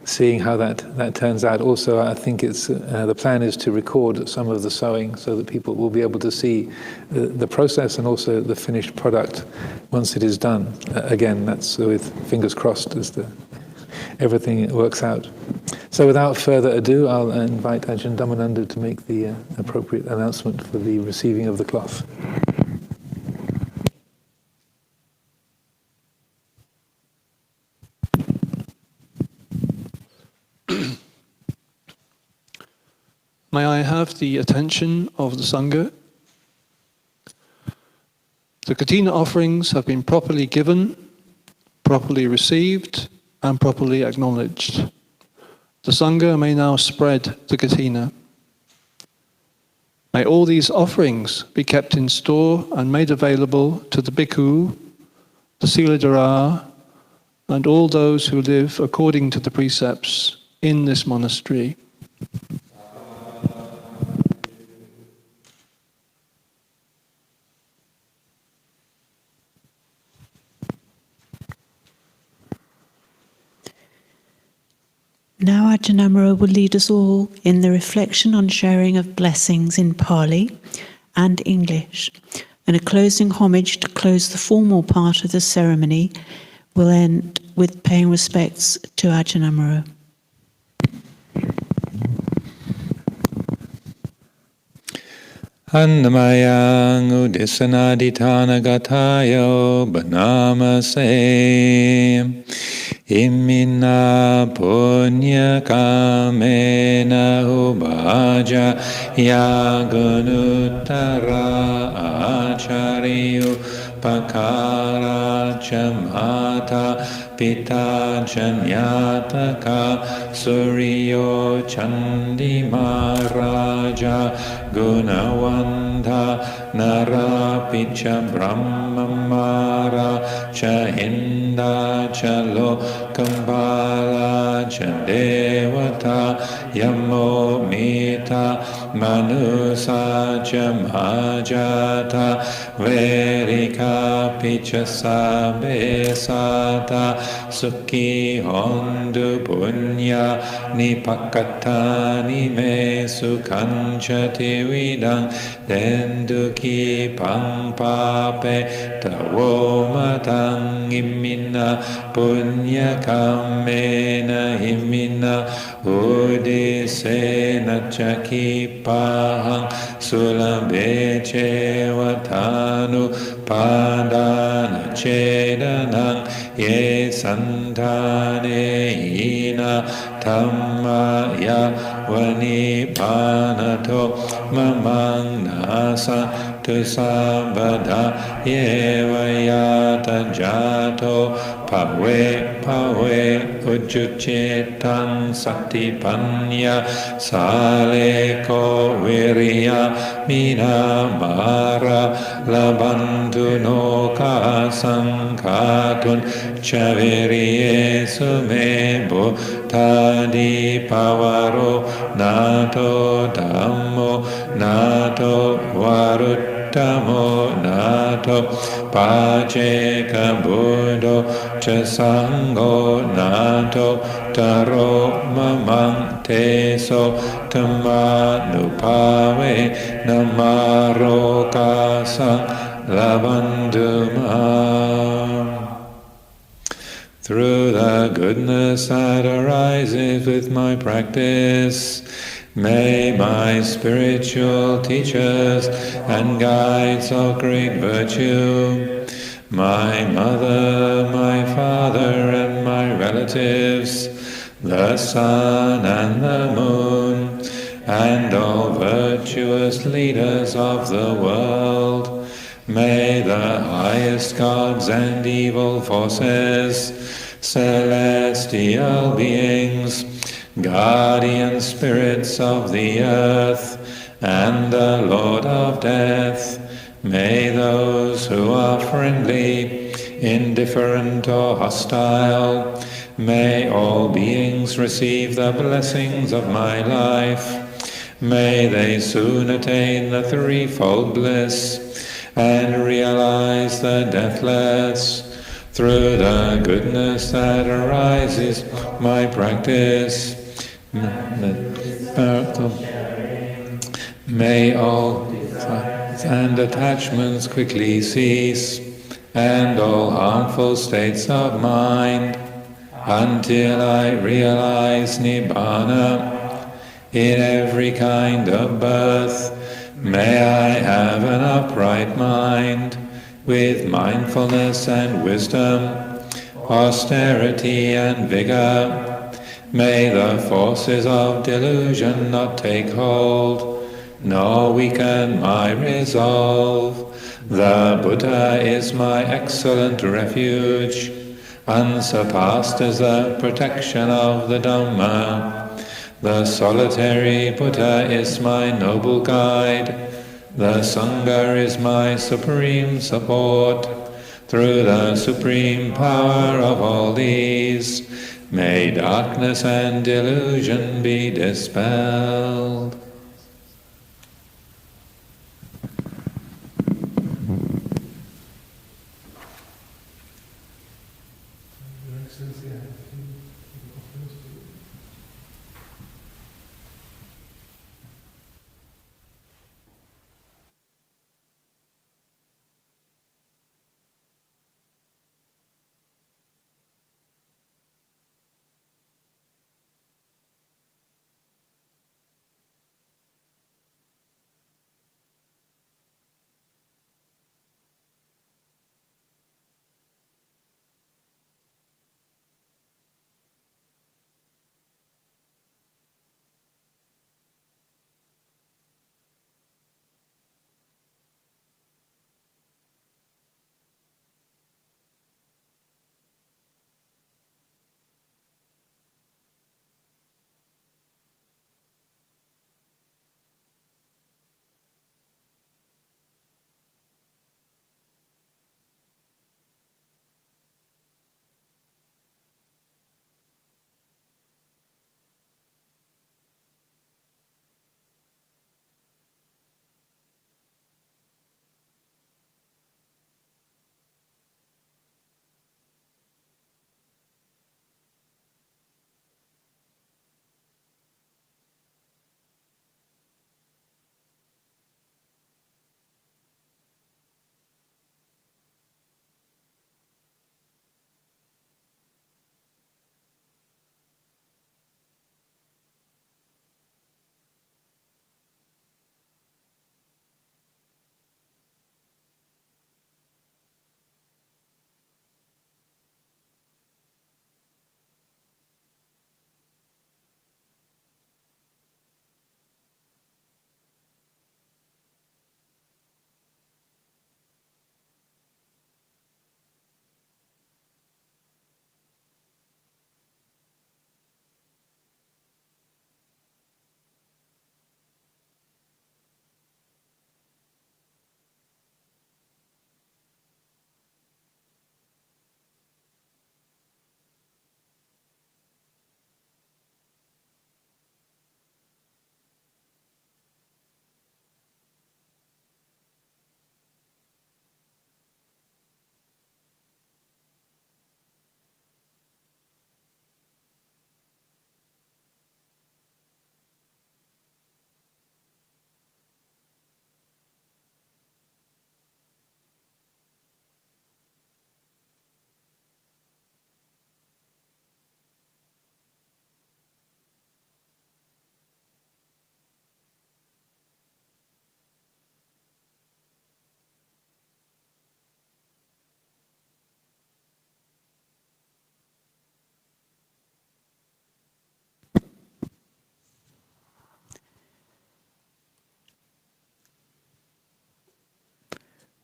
seeing how that turns out. Also, I think the plan is to record some of the sewing so that people will be able to see the process and also the finished product once it is done. Again, that's with fingers crossed as everything works out. So without further ado, I'll invite Ajahn Dhammananda to make the appropriate announcement for the receiving of the cloth. May I have the attention of the Sangha? The Kathina offerings have been properly given, properly received, and properly acknowledged. The Sangha may now spread the Kathina. May all these offerings be kept in store and made available to the bhikkhu, the siladhara, and all those who live according to the precepts in this monastery. Now Ajahn Amaro will lead us all in the reflection on sharing of blessings in Pali and English, and a closing homage to close the formal part of the ceremony will end with paying respects to Ajahn Amaro. Annamayang udisanaditana gatayo banamase imina punya kamena ubaja yagunutara acharyu pakara chamata pita janyataka suryo chandi maharaja gunawanta narapicha brahmamara cha inda cha lokambala cha devata yamo mita manusa cha majata verika picha sabesata sukhi hondu punya nipakatani me sukhanchati vidang denduki pampape tawo matang imina punya kamena imina udisena cakipahang sulabece watanu padana cedanang ye santane ina tamma ya vanipanato mamang nasa tu sabada yeva yata jato pawe ujucetang satipanya saleko virya minamara labantu noka sangkatun chavirye sumebo tadi pavaro nato dhammo nato varuttamo nato paceka buddho ca sangho nato taro mamang teso tamanupave namaro kasang lavandumam. Through the goodness that arises with my practice, may my spiritual teachers and guides of great virtue, my mother, my father, and my relatives, the sun and the moon, and all virtuous leaders of the world, may the highest gods and evil forces, celestial beings, guardian spirits of the earth, and the Lord of death, may those who are friendly, indifferent, or hostile, may all beings receive the blessings of my life. May they soon attain the threefold bliss and realize the deathless. Through the goodness that arises my practice, may all and attachments quickly cease, and all harmful states of mind, until I realize Nibbana in every kind of birth. May I have an upright mind, with mindfulness and wisdom, austerity and vigor. May the forces of delusion not take hold, nor weaken my resolve. The Buddha is my excellent refuge, unsurpassed is the protection of the Dhamma. The solitary Buddha is my noble guide. The Sangha is my supreme support. Through the supreme power of all these, may darkness and delusion be dispelled.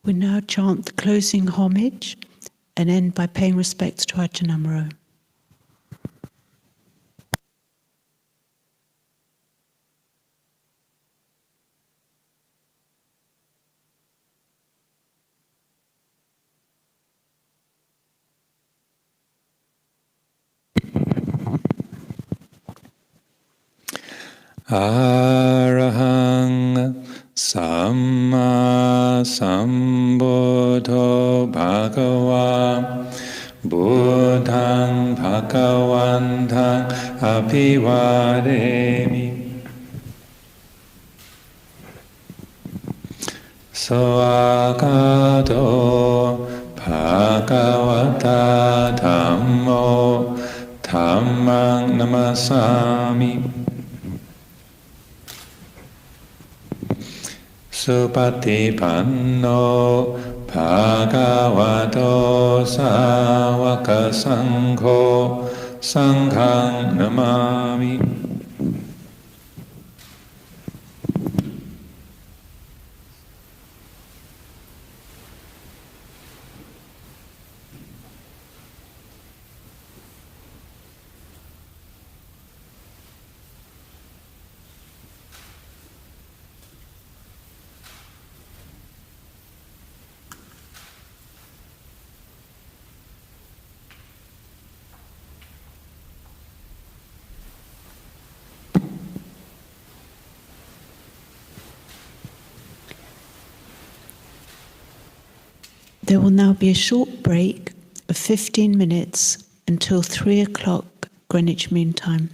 We now chant the closing homage and end by paying respects to Ajahn Amaro. Arahang Samma Sambuddho Bhagava Buddhang Bhagavantang Abhivademi Swagato Bhagavata Dhammo Dhammang Namasami Supatipanno Bhagavato Sāvaka Sangho Sanghang Namami. There will now be a short break of 15 minutes until 3 o'clock Greenwich Mean Time.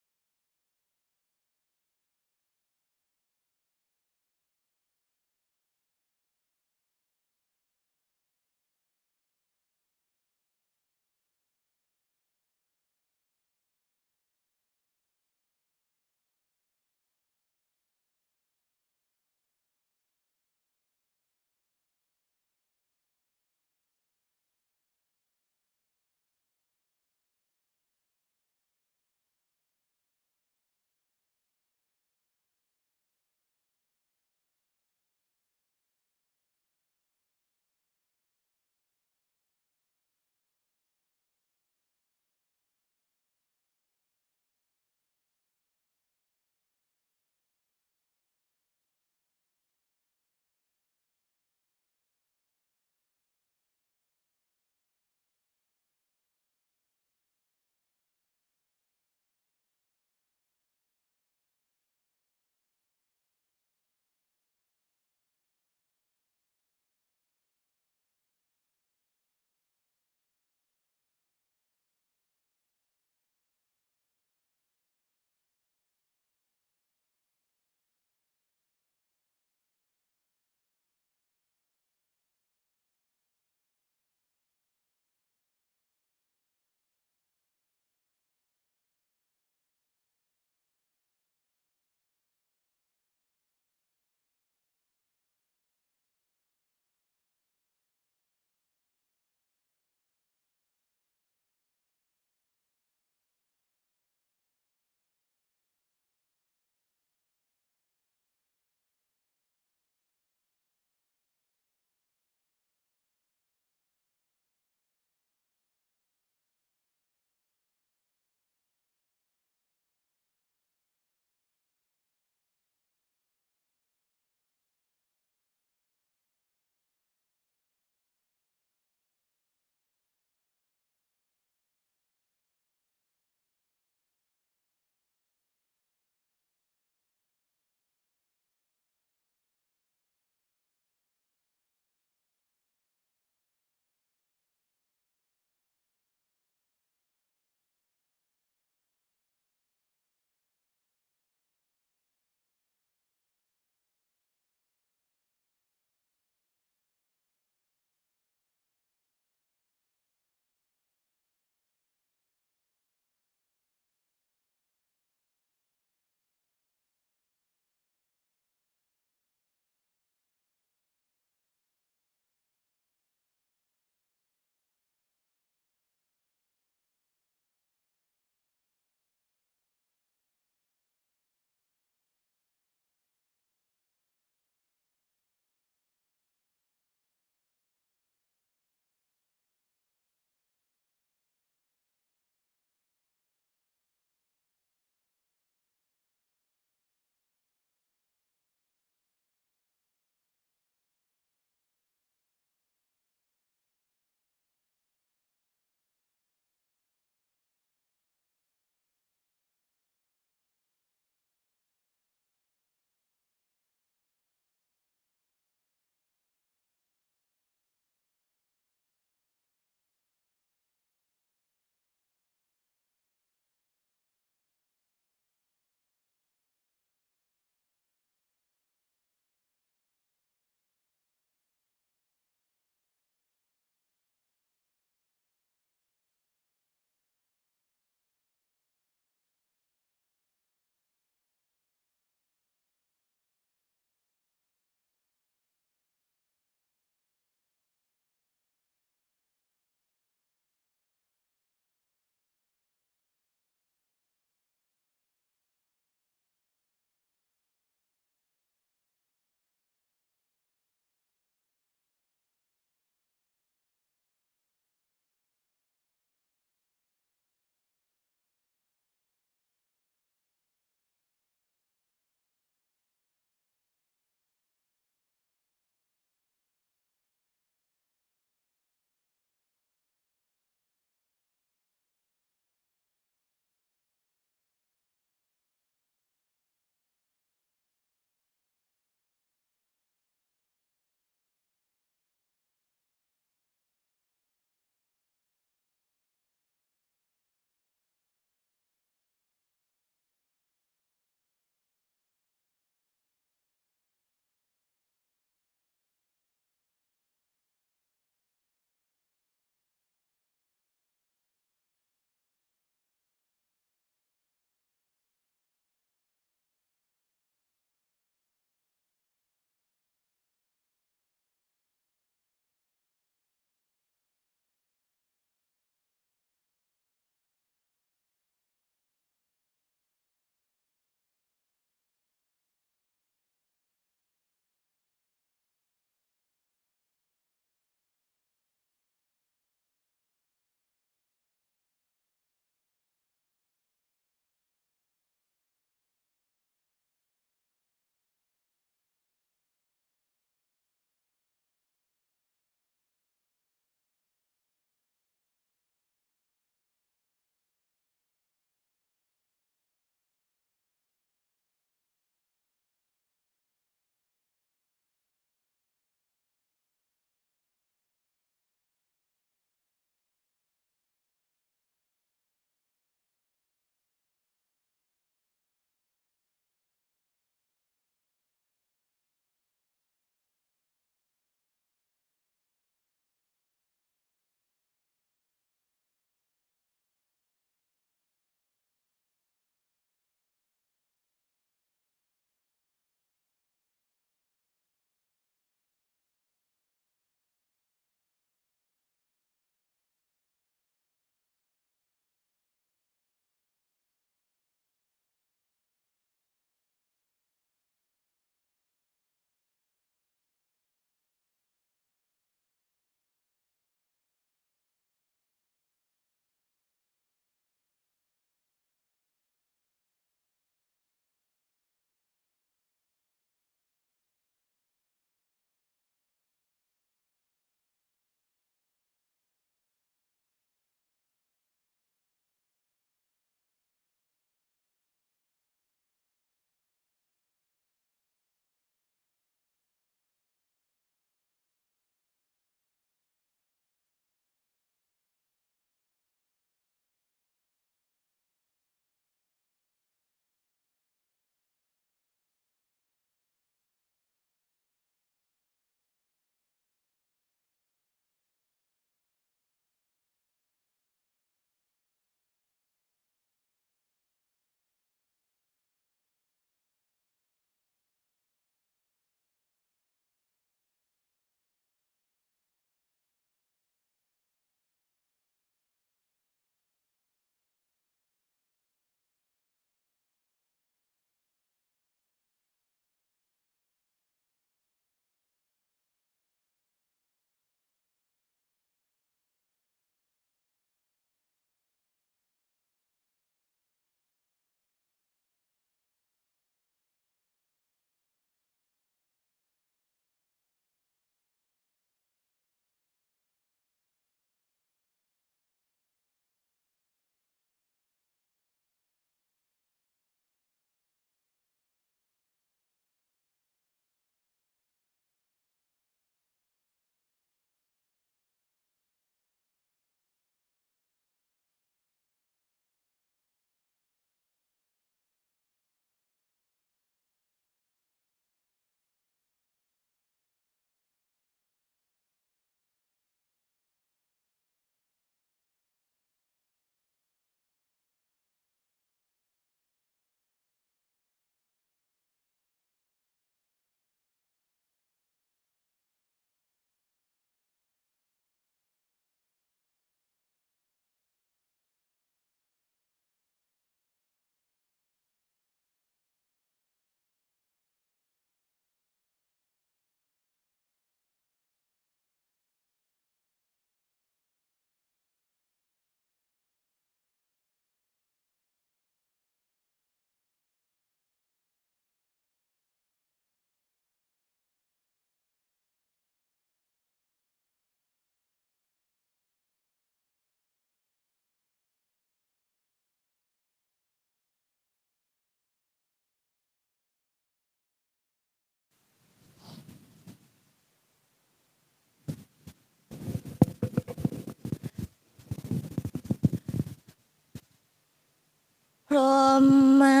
มา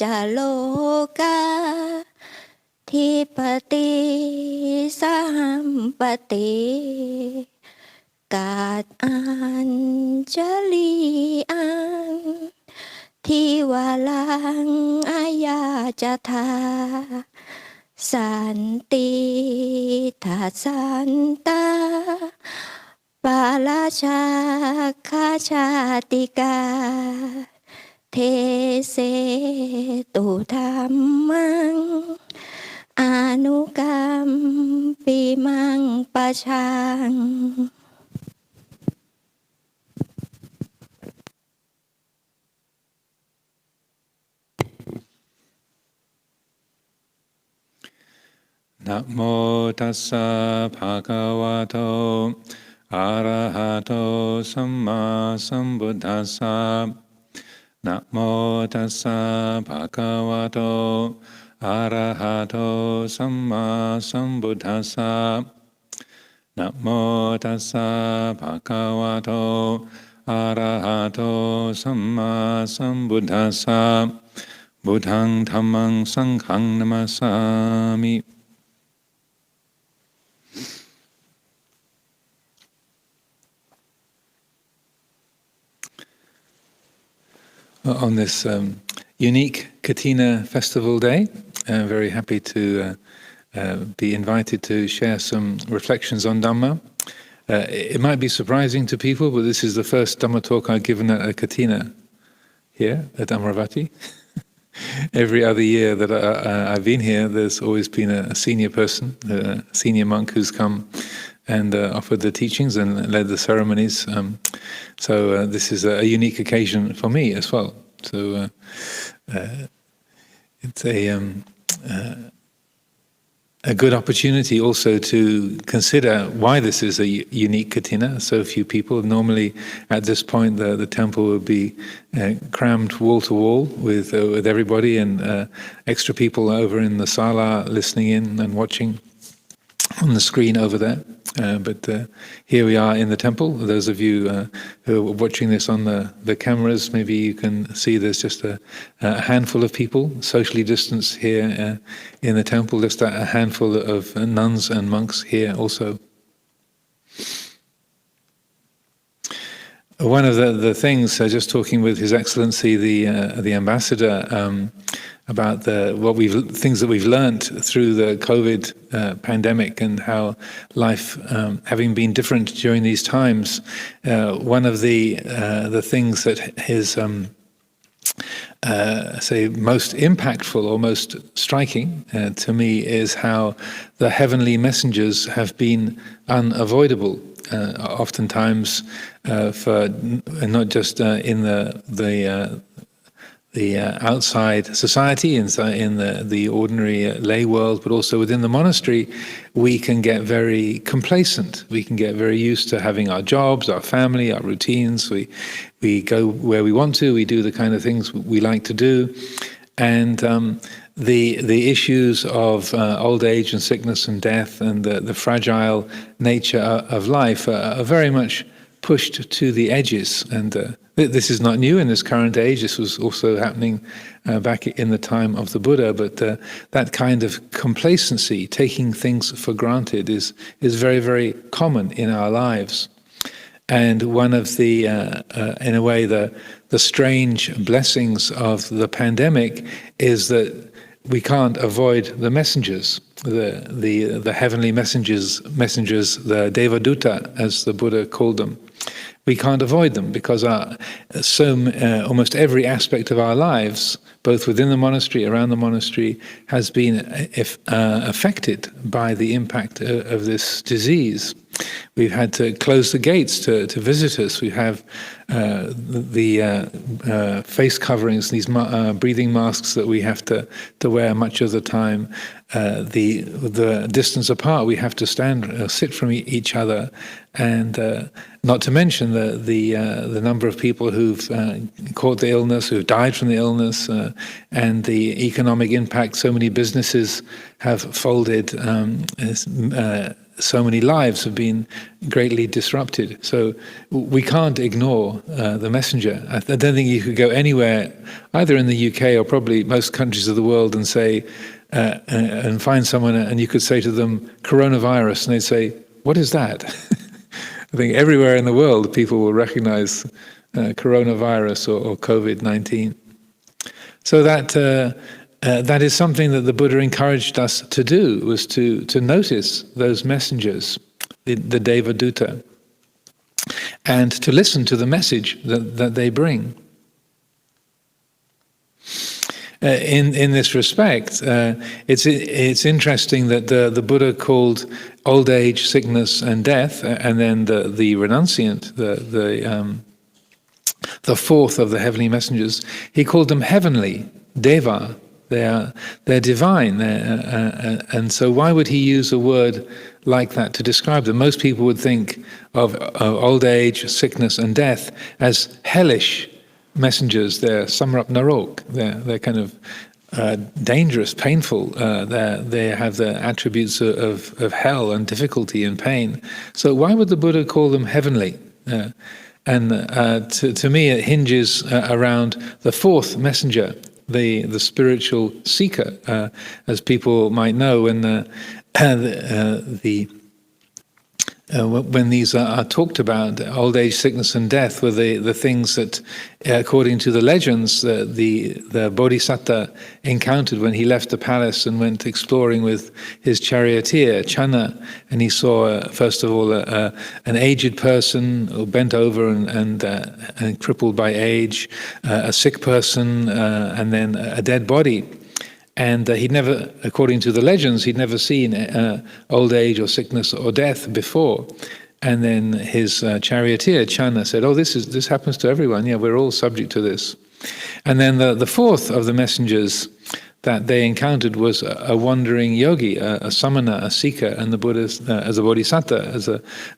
จาโลกาทิปติสัมปติกาดอัญชลีอังทิวาลังอายาจทาสันติทัสสันตาปาราชาคาชาติกาเทเสตุธรรมังอนุกรรมปิมังปะชังนะโมตัสสะภะคะวะโตอะระหะโตสัมมาสัมพุทธัสสะนะโมตัสสะภะคะวะโตอะระหะโตสัมมาสัมพุทธัสสะนะโมตัสสะภะคะวะโตอะระหะโตสัมมาสัมพุทธัสสะบุตังธัมมังสังฆังนะมัสสามิ On this unique Kathina festival day, I'm very happy to be invited to share some reflections on Dhamma. It might be surprising to people, but this is the first Dhamma talk I've given at a Kathina here at Amaravati. Every other year that I've been here, there's always been a senior person, a senior monk who's come and offered the teachings and led the ceremonies. So this is a unique occasion for me as well. So it's a good opportunity also to consider why this is a unique Kathina. So few people. Normally at this point the temple would be crammed wall to wall with everybody and extra people over in the sala listening in and watching on the screen over there. But here we are in the temple. Those of you who are watching this on the cameras, maybe you can see there's just a handful of people, socially distanced here in the temple, just a handful of nuns and monks here also. One of the things, just talking with His Excellency, the Ambassador, about things that we've learnt through the COVID pandemic and how life, having been different during these times, one of the things that is say most impactful or most striking to me is how the heavenly messengers have been unavoidable. Oftentimes, for not just in the outside society, in the ordinary lay world, but also within the monastery, we can get very complacent. We can get very used to having our jobs, our family, our routines. We go where we want to. We do the kind of things we like to do, and the issues of old age and sickness and death and the fragile nature of life are very much pushed to the edges. And this is not new in this current age. This was also happening back in the time of the Buddha. But that kind of complacency, taking things for granted, is very, very common in our lives. And one of the, in a way, the strange blessings of the pandemic is that we can't avoid the messengers, the heavenly messengers, the Devaduta, as the Buddha called them. We can't avoid them because almost every aspect of our lives, both within the monastery, around the monastery, has been affected by the impact of this disease. We've had to close the gates to visitors. We have the face coverings, these breathing masks that we have to wear much of the time. The distance apart, we have to sit from each other, and not to mention the number of people who've caught the illness, who've died from the illness, and the economic impact. So many businesses have folded. so many lives have been greatly disrupted. So we can't ignore the messenger. I don't think you could go anywhere, either in the UK or probably most countries of the world, and say, and find someone, and you could say to them, coronavirus, and they'd say, what is that? I think everywhere in the world people will recognize coronavirus or COVID-19. So that is something that the Buddha encouraged us to do, was to notice those messengers, the Devadutta, and to listen to the message that they bring. In this respect, it's interesting that the Buddha called old age, sickness, and death, and then the renunciant, the fourth of the heavenly messengers, he called them heavenly, deva. They're divine, and so why would he use a word like that to describe them? Most people would think of old age, sickness, and death as hellish messengers. They're samrap narok. They're kind of dangerous, painful. They have the attributes of hell and difficulty and pain. So why would the Buddha call them heavenly? And to me, it hinges around the fourth messenger, the spiritual seeker, as people might know. When these are talked about, old age, sickness, and death were the things that, according to the legends, the Bodhisatta encountered when he left the palace and went exploring with his charioteer, Channa, and he saw, first of all, an aged person bent over and crippled by age, a sick person, and then a dead body. And he'd never, according to the legends, he'd never seen old age or sickness or death before. And then his charioteer, Channa, said, "Oh, this happens to everyone. Yeah, we're all subject to this." And then the fourth of the messengers that they encountered was a wandering yogi, a samana, a seeker, and the Buddha, as a bodhisatta,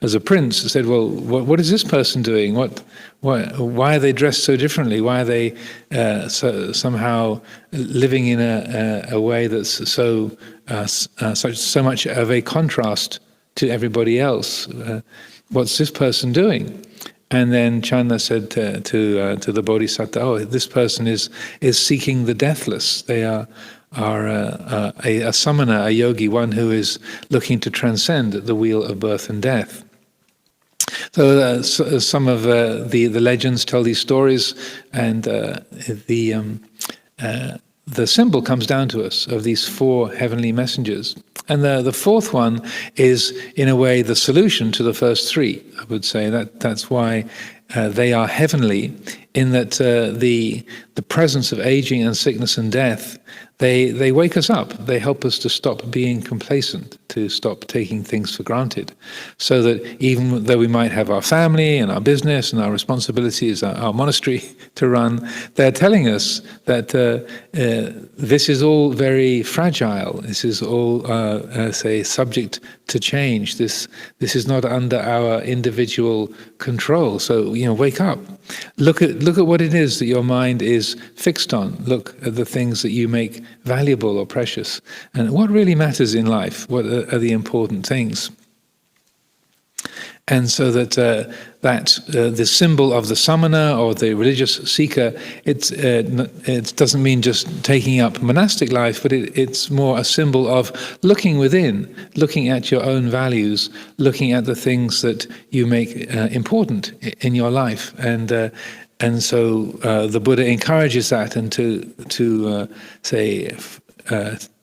as a prince, said, "Well, what is this person doing? Why are they dressed so differently? Why are they somehow living in a way that's so much of a contrast to everybody else? What's this person doing?" And then Channa said to the Bodhisatta, "Oh, this person is seeking the deathless. They are a samana, a yogi, one who is looking to transcend the wheel of birth and death." So some of the legends tell these stories, and the symbol comes down to us of these four heavenly messengers. And the fourth one is, in a way, the solution to the first three. I would say that's why they are heavenly, in that the presence of aging and sickness and death, they wake us up. They help us to stop being complacent, to stop taking things for granted, so that even though we might have our family and our business and our responsibilities, our monastery to run, they're telling us that this is all very fragile. This is all, say, subject to change. This is not under our individual control. So, wake up. Look at what it is that your mind is fixed on. Look at the things that you make valuable or precious, and what really matters in life. What are the important things? And so that the symbol of the samana or the religious seeker, it doesn't mean just taking up monastic life, but it's more a symbol of looking within, looking at your own values, looking at the things that you make important in your life, and so the Buddha encourages that, and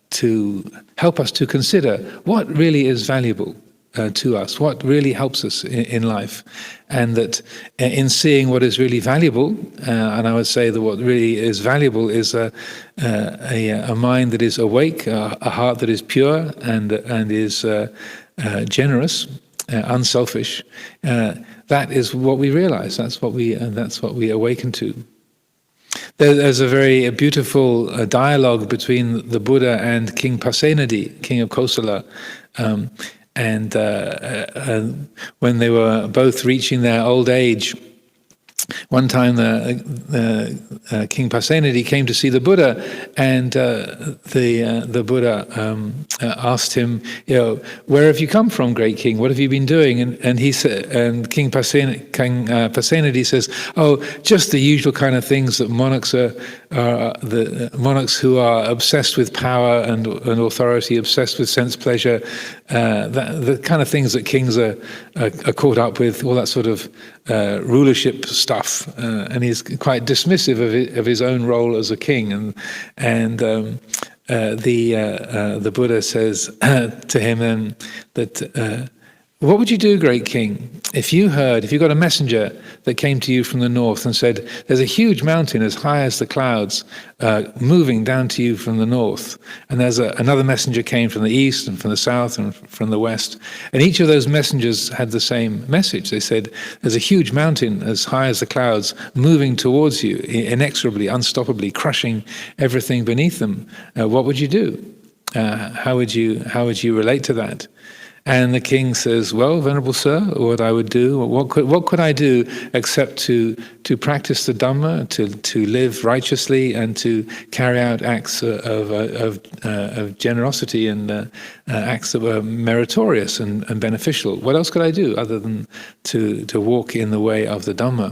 to help us to consider what really is valuable to us, what really helps us in life, and that in seeing what is really valuable, and I would say that what really is valuable is a mind that is awake, a heart that is pure and is generous, unselfish. That is what we realize. That's what we awaken to. There's a very beautiful dialogue between the Buddha and King Pasenadi, king of Kosala. And when they were both reaching their old age, One time, King Pasenadi came to see the Buddha, and the Buddha asked him, "Where have you come from, great king? What have you been doing?" And he said, and King Pasenadi says, "Oh, just the usual kind of things that monarchs are. The monarchs who are obsessed with power and authority, obsessed with sense pleasure, the kind of things that kings are caught up with, all that sort of rulership stuff." And he's quite dismissive of his own role as a king. And the Buddha says to him then that, "What would you do, great king, if you got a messenger that came to you from the north and said, there's a huge mountain as high as the clouds moving down to you from the north, and there's another messenger came from the east and from the south and from the west, and each of those messengers had the same message. They said, there's a huge mountain as high as the clouds moving towards you, inexorably, unstoppably, crushing everything beneath them. What would you do? How would you relate to that?" And the king says, "Well, Venerable Sir, what I would do, what could I do except to practice the Dhamma, to live righteously, and to carry out acts of generosity and acts that were meritorious and beneficial. What else could I do other than to walk in the way of the Dhamma?"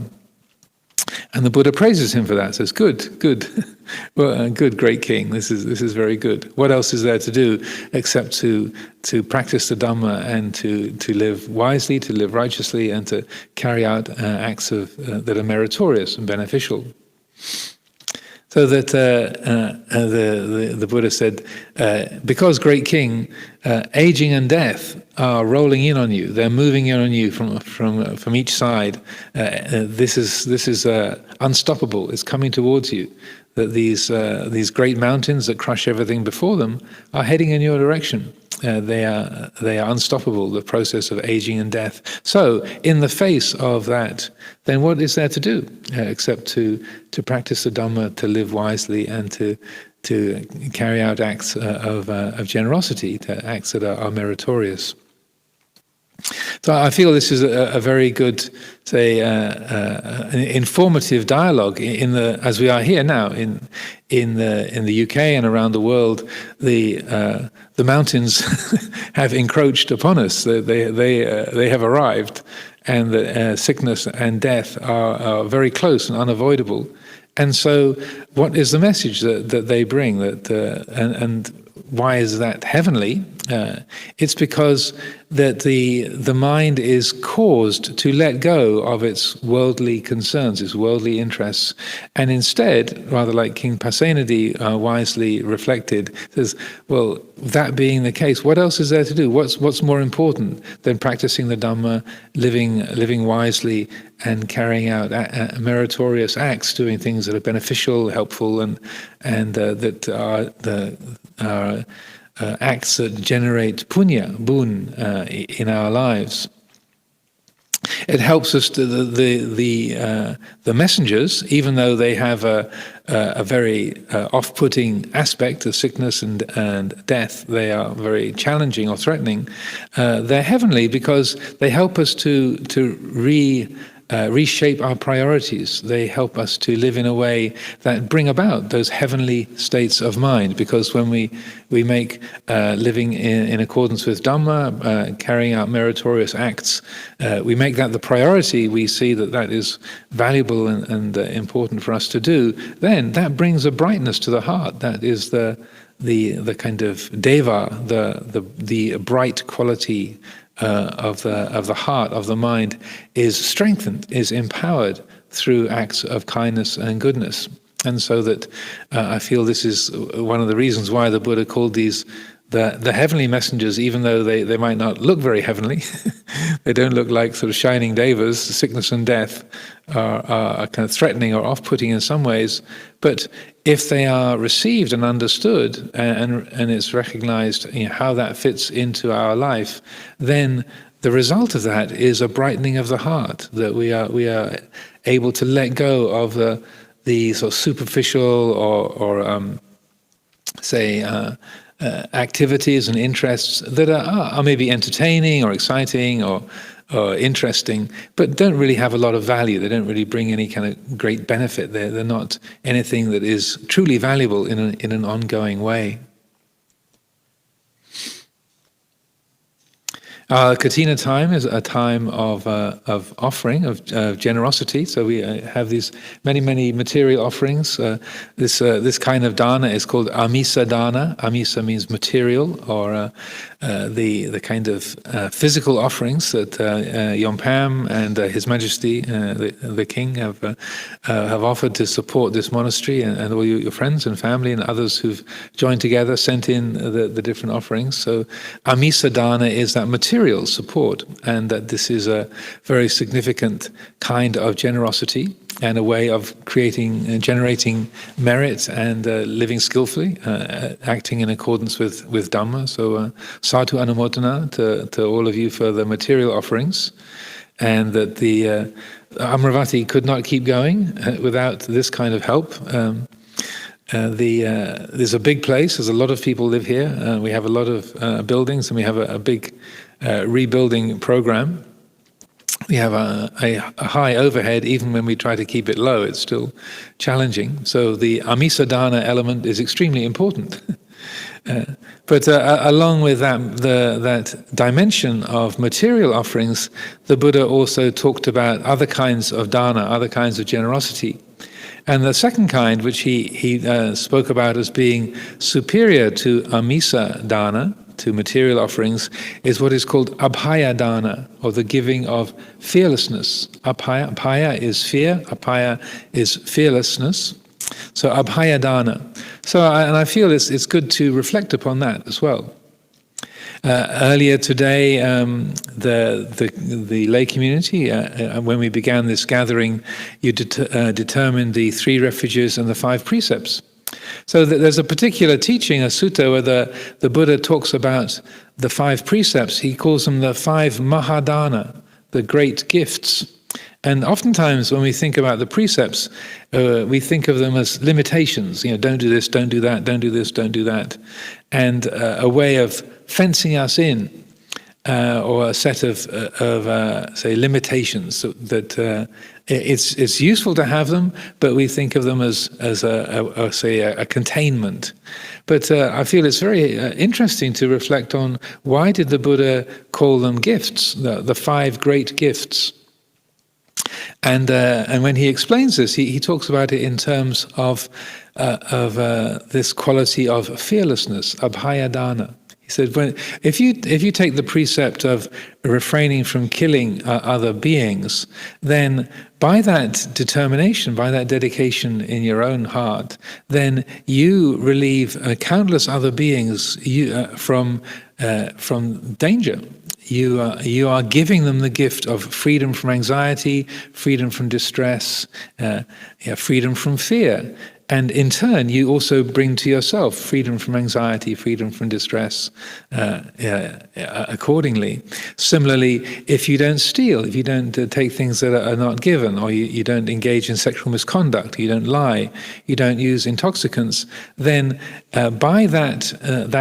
And the Buddha praises him for that. Says, "Good, well, good, great king. This is very good. What else is there to do except to practice the Dhamma and to live wisely, to live righteously, and to carry out acts that are meritorious and beneficial?" So that the Buddha said, because, great king, aging and death are rolling in on you. They're moving in on you from each side. This is unstoppable. It's coming towards you. That these great mountains that crush everything before them are heading in your direction. They are unstoppable, the process of aging and death. So, in the face of that, then what is there to do except to practice the Dhamma, to live wisely, and to carry out acts of generosity, acts that are meritorious? So I feel this is a very good, say, informative dialogue as we are here now in the UK and around the world. The mountains have encroached upon us. They have arrived, and the sickness and death are very close and unavoidable. And so, what is the message that they bring? And why is that heavenly? It's because that the mind is caused to let go of its worldly concerns, its worldly interests, and instead, rather like King Pasenadi wisely reflected, says, well, that being the case, what else is there to do? What's more important than practicing the Dhamma, living wisely, and carrying out meritorious acts, doing things that are beneficial, helpful, and that are acts that generate punya, boon, in our lives. It helps us to the messengers, even though they have a very off-putting aspect of sickness and death. They are very challenging or threatening. They're heavenly because they help us to reshape our priorities. They help us to live in a way that bring about those heavenly states of mind, because when we make living in accordance with Dhamma, carrying out meritorious acts, we make that the priority, we see that is valuable and important for us to do, then that brings a brightness to the heart. That is the kind of deva, the bright quality of the heart, of the mind, is strengthened, is empowered through acts of kindness and goodness. And so that I feel this is one of the reasons why the Buddha called these the heavenly messengers, even though they might not look very heavenly. They don't look like sort of shining devas. Sickness and death are kind of threatening or off-putting in some ways. But if they are received and understood, and it's recognized, how that fits into our life, then the result of that is a brightening of the heart, that we are able to let go of the sort of superficial or activities and interests that are maybe entertaining or exciting or or interesting, but don't really have a lot of value. They don't really bring any kind of great benefit. They're not anything that is truly valuable in an ongoing way. Kathina time is a time of offering, of generosity. So we have these many material offerings. This kind of dana is called amisa dana. Amisa means material, or the kind of physical offerings that Yompam and His Majesty the King have offered to support this monastery, and all your friends and family and others who've joined together sent in the different offerings. So amisa dana is that material support, and that this is a very significant kind of generosity and a way of creating and generating merit and living skillfully, acting in accordance with Dhamma. So sadhu anumodana to all of you for the material offerings, and that the Amaravati could not keep going without this kind of help. There's a big place. There's a lot of people live here. We have a lot of buildings, and we have a big rebuilding program. We have a high overhead. Even when we try to keep it low, it's still challenging. So the amisa dana element is extremely important. But along with that dimension of material offerings, the Buddha also talked about other kinds of dana, other kinds of generosity. And the second kind, which he spoke about as being superior to amisa dana, to material offerings, is what is called abhaya dana, or the giving of fearlessness. Abhaya is fear, abhaya is fearlessness. So abhaya dana. So and I feel it's good to reflect upon that as well. Earlier today, the lay community, when we began this gathering, you determined the 3 refuges and the 5 precepts. So there's a particular teaching, a sutta, where the Buddha talks about the 5 precepts. He calls them the 5 mahadana, the great gifts. And oftentimes when we think about the precepts, we think of them as limitations. Don't do this, don't do that, don't do this, don't do that. And a way of fencing us in, or a set of say, limitations that it's useful to have them, but we think of them as a containment. But I feel it's very interesting to reflect on, why did the Buddha call them gifts, the 5 great gifts? And when he explains this, he talks about it in terms of this quality of fearlessness, abhaya dana. He said, if you take the precept of refraining from killing other beings, then by that determination, by that dedication in your own heart, then you relieve countless other beings from danger. You are giving them the gift of freedom from anxiety, freedom from distress, freedom from fear. And in turn, you also bring to yourself freedom from anxiety, freedom from distress, accordingly. Similarly, if you don't steal, if you don't take things that are not given, or you don't engage in sexual misconduct, you don't lie, you don't use intoxicants, then by that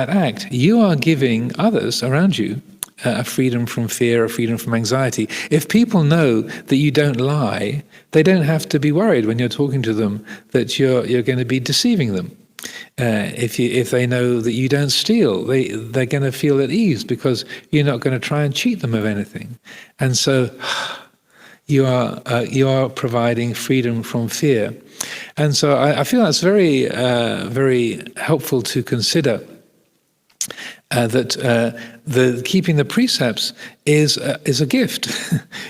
act, you are giving others around you a freedom from fear, a freedom from anxiety. If people know that you don't lie, they don't have to be worried when you're talking to them that you're going to be deceiving them. If they know that you don't steal, they're going to feel at ease because you're not going to try and cheat them of anything. And so you are providing freedom from fear. And so I feel that's very very helpful to consider. That the keeping the precepts is a gift.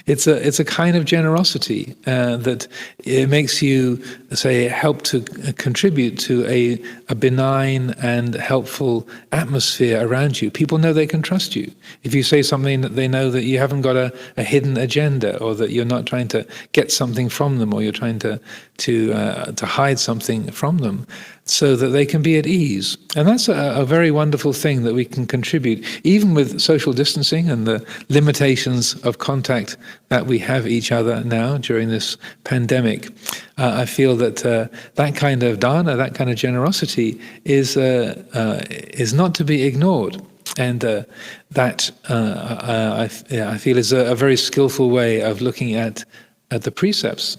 It's a kind of generosity that it makes you help to contribute to a benign and helpful atmosphere around you. People know they can trust you. If you say something, that they know that you haven't got a hidden agenda, or that you're not trying to get something from them, or you're trying to hide something from them, so that they can be at ease. And that's a very wonderful thing that we can contribute, even with social distancing and the limitations of contact that we have each other now during this pandemic. I feel that that kind of dana, that kind of generosity is not to be ignored. And that I feel is a very skillful way of looking at the precepts.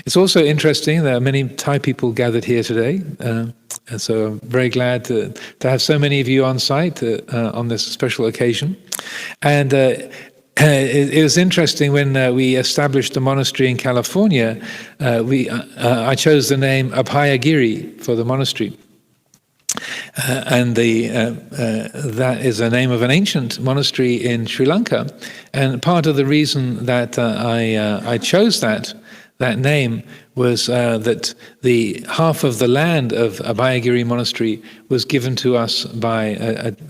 It's also interesting, there are many Thai people gathered here today, and so I'm very glad to have so many of you on site on this special occasion. And it was interesting when we established the monastery in California, I chose the name Abhayagiri for the monastery. And that is the name of an ancient monastery in Sri Lanka. And part of the reason that I chose that name was that the half of the land of Abhayagiri Monastery was given to us by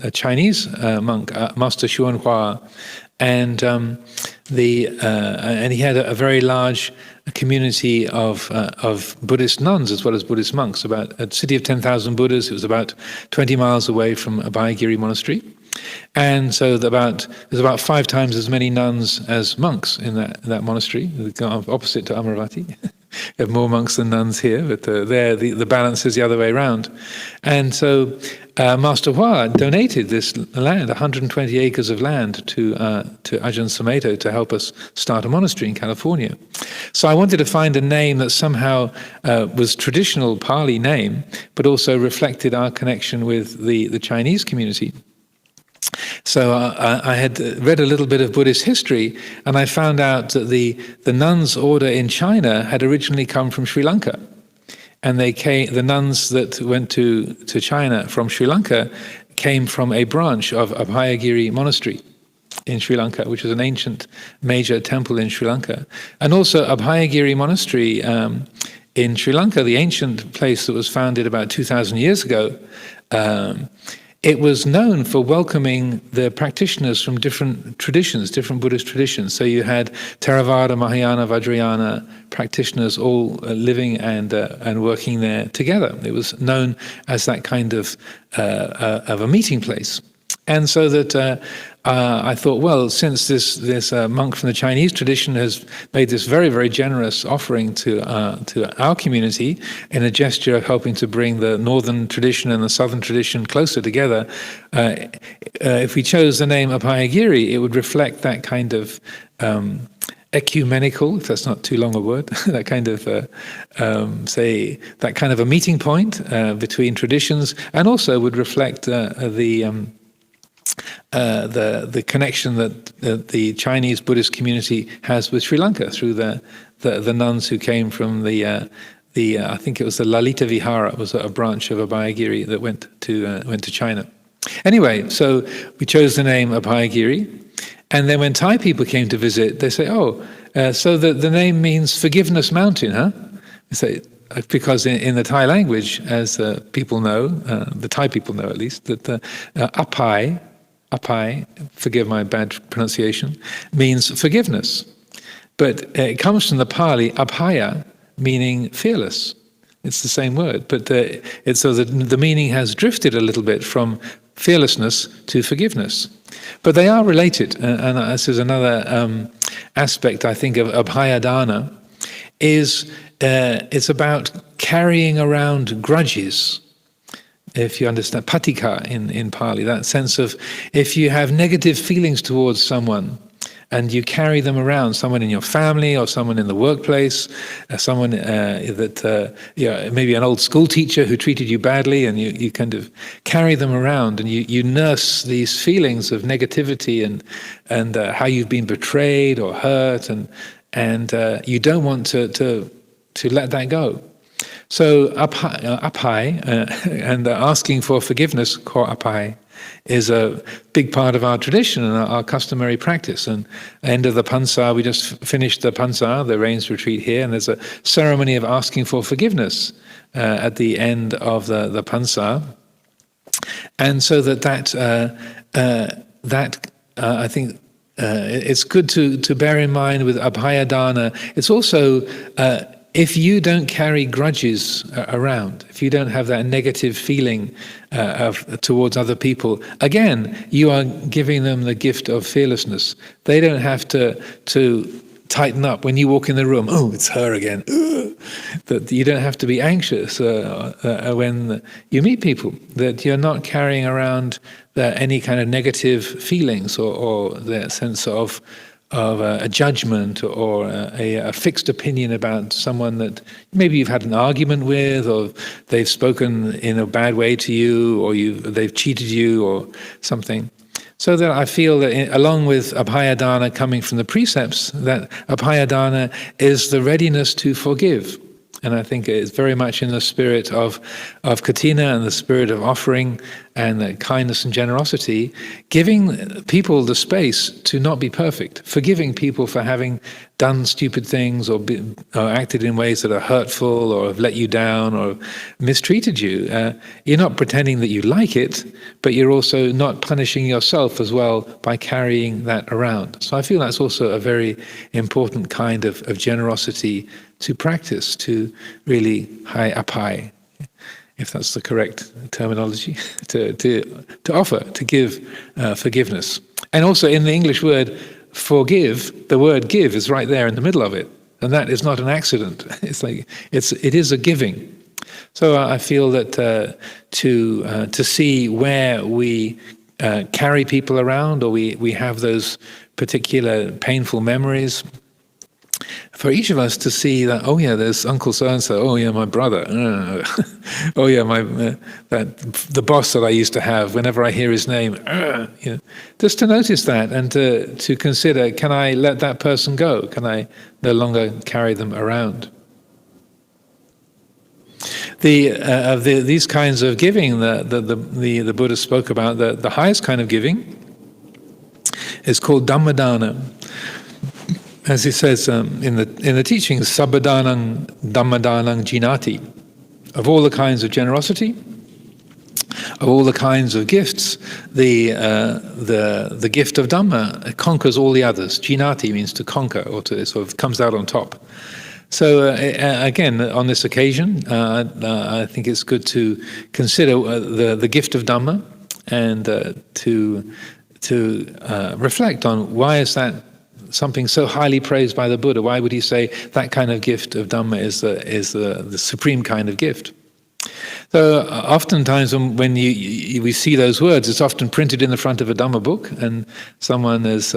a Chinese monk, Master Xuanhua, and he had a very large community of Buddhist nuns as well as Buddhist monks. About a city of 10,000 Buddhas. It was about 20 miles away from Abhayagiri Monastery. And so there's about 5 times as many nuns as monks in that monastery, opposite to Amaravati. We have more monks than nuns here, but there the balance is the other way around. And so Master Hua donated this land, 120 acres of land, to Ajahn Amaro to help us start a monastery in California. So I wanted to find a name that somehow was traditional Pali name, but also reflected our connection with the Chinese community. So I had read a little bit of Buddhist history, and I found out that the nuns' order in China had originally come from Sri Lanka. And the nuns that went to China from Sri Lanka came from a branch of Abhayagiri Monastery in Sri Lanka, which is an ancient major temple in Sri Lanka. And also Abhayagiri Monastery in Sri Lanka, the ancient place that was founded about 2,000 years ago, it was known for welcoming the practitioners from different traditions, different Buddhist traditions. So you had Theravada, Mahayana, Vajrayana practitioners all living and working there together. It was known as that kind of a meeting place. And so that I thought, well, since this monk from the Chinese tradition has made this very, very generous offering to our community in a gesture of helping to bring the northern tradition and the southern tradition closer together, if we chose the name Abhayagiri, it would reflect that kind of ecumenical, if that's not too long a word, that kind of, say, that kind of a meeting point between traditions, and also would reflect the connection that the Chinese Buddhist community has with Sri Lanka through the nuns who came from the I think it was the Lalita Vihara, was a branch of Abhayagiri that went to China. Anyway, so we chose the name Abhayagiri, and then when Thai people came to visit, they say, so the name means forgiveness mountain, huh? They say, because in the Thai language, as people know, the Thai people know at least, that Apai, forgive my bad pronunciation, means forgiveness. But it comes from the Pali, abhaya, meaning fearless. It's the same word, but it's so that the meaning has drifted a little bit from fearlessness to forgiveness. But they are related, and this is another aspect, I think, of abhayadana, is it's about carrying around grudges. If you understand patika in Pali, that sense of if you have negative feelings towards someone and you carry them around, someone in your family or someone in the workplace, someone that maybe an old school teacher who treated you badly, and you kind of carry them around and you nurse these feelings of negativity and how you've been betrayed or hurt, and you don't want to let that go. So apai and asking for forgiveness, ko apai, is a big part of our tradition and our customary practice. And end of the Pansa, we just finished the Pansa, the rains retreat here, and there's a ceremony of asking for forgiveness at the end of the Pansa. And so I think it's good to bear in mind with Abhayadana. It's also if you don't carry grudges around, if you don't have that negative feeling towards other people, again, you are giving them the gift of fearlessness. They don't have to tighten up when you walk in the room. Oh, it's her again. That you don't have to be anxious when you meet people, that you're not carrying around any kind of negative feelings or the sense of a judgment or a fixed opinion about someone that maybe you've had an argument with, or they've spoken in a bad way to you, or they've cheated you or something. So that I feel that along with Abhayadana coming from the precepts, that Abhayadana is the readiness to forgive. And I think it's very much in the spirit of Kathina and the spirit of offering and the kindness and generosity, giving people the space to not be perfect, forgiving people for having done stupid things or acted in ways that are hurtful or have let you down or mistreated you. You're not pretending that you like it, but you're also not punishing yourself as well by carrying that around. So I feel that's also a very important kind of generosity to practice, to really apai, if that's the correct terminology, to offer, to give forgiveness. And also in the English word forgive, the word give is right there in the middle of it, and that is not an accident. It's like it is a giving. So I feel that to see where we carry people around, or we have those particular painful memories, for each of us to see that, oh yeah, there's Uncle so-and-so, oh yeah, my brother, oh yeah, the boss that I used to have, whenever I hear his name, just to notice that and to consider, can I let that person go? Can I no longer carry them around? These kinds of giving, the Buddha spoke about, the highest kind of giving is called Dhammadana. As he says in the teachings, Sabbadanang Dhammadanang Jinati. Of all the kinds of generosity, of all the kinds of gifts, the gift of Dhamma conquers all the others. Jinati means to conquer, or to sort of comes out on top. So again, on this occasion, I think it's good to consider the gift of Dhamma and to reflect on why is that something so highly praised by the Buddha. Why would he say that kind of gift of Dhamma is the supreme kind of gift? So oftentimes when we see those words, it's often printed in the front of a Dhamma book, and someone has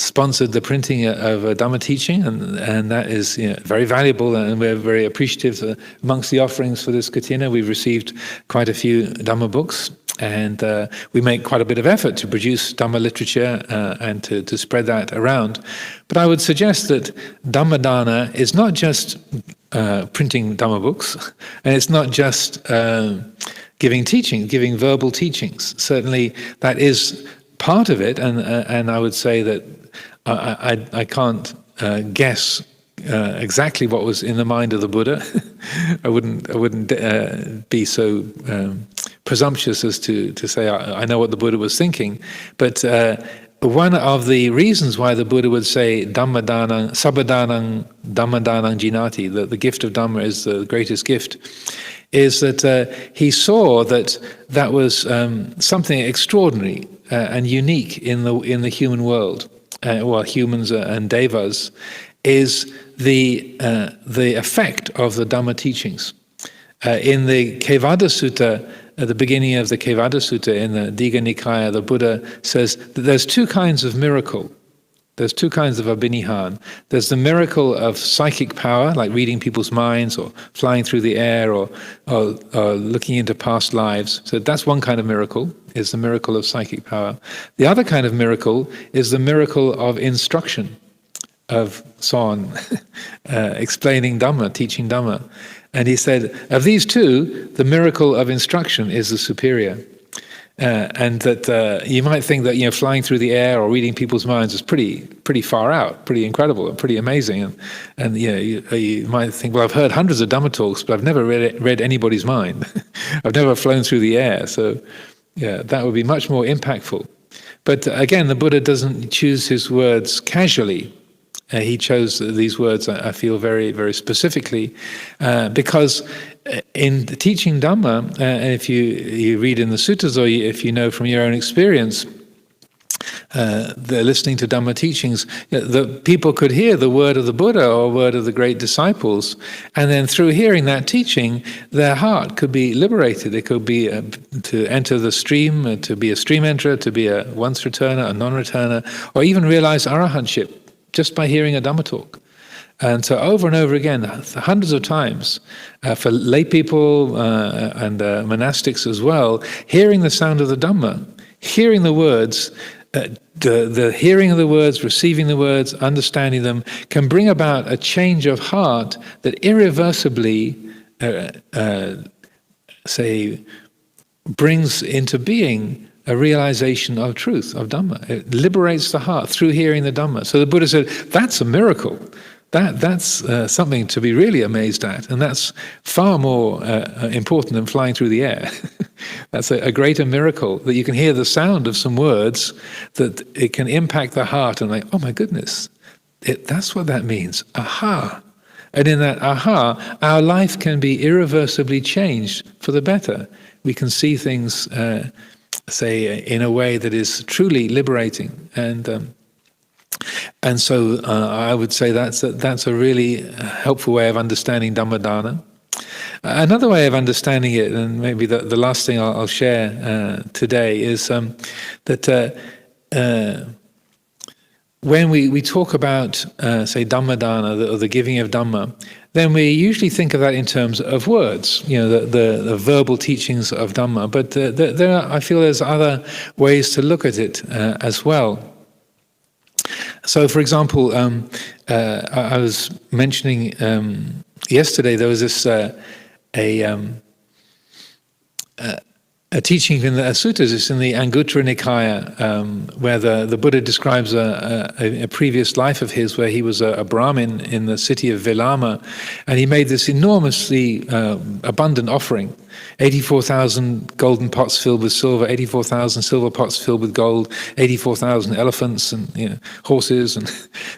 sponsored the printing of a Dhamma teaching, and that is very valuable, and we're very appreciative. Amongst the offerings for this Kathina, we've received quite a few Dhamma books. And we make quite a bit of effort to produce Dhamma literature and to spread that around. But I would suggest that Dhammadana is not just printing Dhamma books, and it's not just giving teaching, giving verbal teachings. Certainly that is part of it, and I would say that I can't guess exactly what was in the mind of the Buddha. I wouldn't be so presumptuous as to say I know what the Buddha was thinking, but one of the reasons why the Buddha would say Dhammadanang, Sabbadanang, Dhammadanang Jinati, that the gift of Dhamma is the greatest gift, is that he saw that was something extraordinary and unique in the human world, humans and devas, is the effect of the Dhamma teachings. In the Kevada Sutta, at the beginning of the Kevada Sutta in the Digha Nikaya, the Buddha says that there's two kinds of miracle. There's two kinds of abhinihan. There's the miracle of psychic power, like reading people's minds or flying through the air or looking into past lives. So that's one kind of miracle, is the miracle of psychic power. The other kind of miracle is the miracle of instruction, of Son, explaining Dhamma, teaching Dhamma. And he said, of these two, the miracle of instruction is the superior. And that you might think that flying through the air or reading people's minds is pretty far out, pretty incredible, and pretty amazing. And you might think, well, I've heard hundreds of Dhamma talks, but I've never read anybody's mind. I've never flown through the air. So that would be much more impactful. But again, the Buddha doesn't choose his words casually. He chose these words, I feel, very, very specifically, because in teaching Dhamma, if you read in the suttas or if you know from your own experience, they're listening to Dhamma teachings, the people could hear the word of the Buddha or word of the great disciples, and then through hearing that teaching, their heart could be liberated. It could be to enter the stream, to be a stream enterer, to be a once returner, a non-returner, or even realize arahantship just by hearing a Dhamma talk. And so over and over again, hundreds of times, for lay people and monastics as well, hearing the sound of the Dhamma, hearing the words, the hearing of the words, receiving the words, understanding them, can bring about a change of heart that irreversibly, brings into being a realization of truth, of Dhamma. It liberates the heart through hearing the Dhamma. So the Buddha said, that's a miracle. That's something to be really amazed at, and that's far more important than flying through the air. That's a greater miracle, that you can hear the sound of some words, that it can impact the heart, and like, oh my goodness, that's what that means. Aha! And in that aha, our life can be irreversibly changed for the better. We can see things, in a way that is truly liberating, and so I would say that's a really helpful way of understanding Dhammadana. Another way of understanding it, and maybe the last thing I'll share today, is that when we talk about, say, Dhammadana, or the giving of Dhamma, then we usually think of that in terms of words, the verbal teachings of Dhamma. But I feel there's other ways to look at it as well. So, for example, I was mentioning yesterday, there was this a teaching in the suttas. It's in the Anguttara Nikaya, where the Buddha describes a previous life of his, where he was a Brahmin in the city of Vilama, and he made this enormously abundant offering. 84,000 golden pots filled with silver, 84,000 silver pots filled with gold, 84,000 elephants and horses, and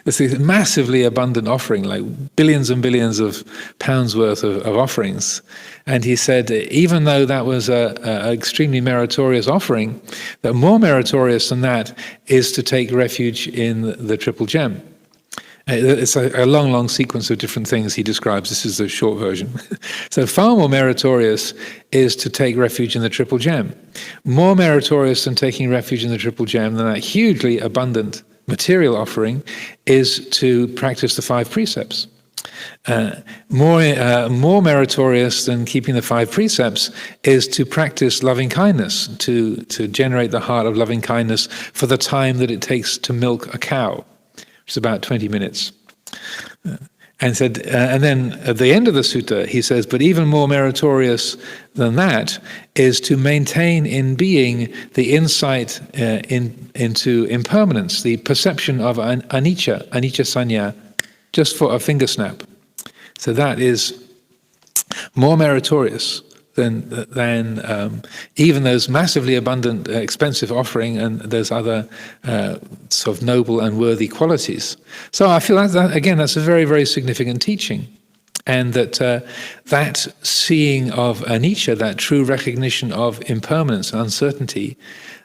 it's a massively abundant offering, like billions and billions of pounds worth of offerings. And he said, even though that was an extremely meritorious offering, that more meritorious than that is to take refuge in the Triple Gem. It's a long, long sequence of different things he describes. This is the short version. So far more meritorious is to take refuge in the Triple Gem. More meritorious than taking refuge in the Triple Gem, than that hugely abundant material offering, is to practice the Five Precepts. More meritorious than keeping the Five Precepts is to practice loving kindness, to generate the heart of loving kindness for the time that it takes to milk a cow, which is about 20 minutes. And said, and then at the end of the sutta, he says, but even more meritorious than that is to maintain in being the insight into impermanence, the perception of anicca sanya, just for a finger snap. So that is more meritorious than even those massively abundant, expensive offering and those other sort of noble and worthy qualities. So I feel that again, that's a very, very significant teaching. And that seeing of anicca, that true recognition of impermanence and uncertainty,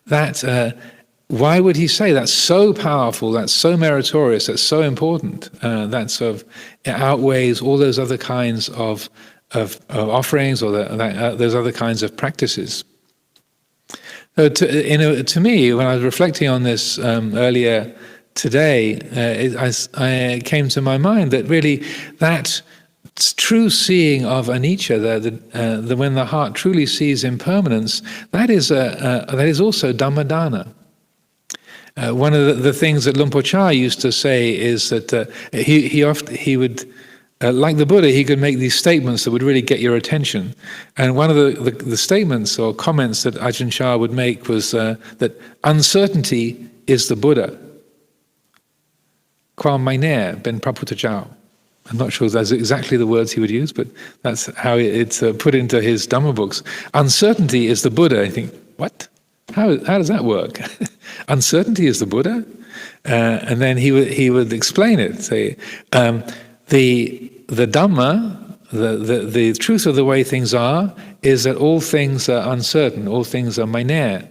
that why would he say that's so powerful, that's so meritorious, that's so important, that sort of outweighs all those other kinds of offerings or those other kinds of practices? So to me, when I was reflecting on this earlier today, I came to my mind that really that true seeing of anicca, when the heart truly sees impermanence, that is also Dhammadana. One of the things that Luang Por Chah used to say is that he would, like the Buddha, he could make these statements that would really get your attention. And one of the statements or comments that Ajahn Chah would make was that uncertainty is the Buddha. Quam mainer ben Praputajao. I'm not sure that's exactly the words he would use, but that's how it's put into his Dhamma books. Uncertainty is the Buddha. I think, what? How does that work? Uncertainty is the Buddha? And then he would explain it, say, the Dhamma, the truth of the way things are, is that all things are uncertain, all things are mainer,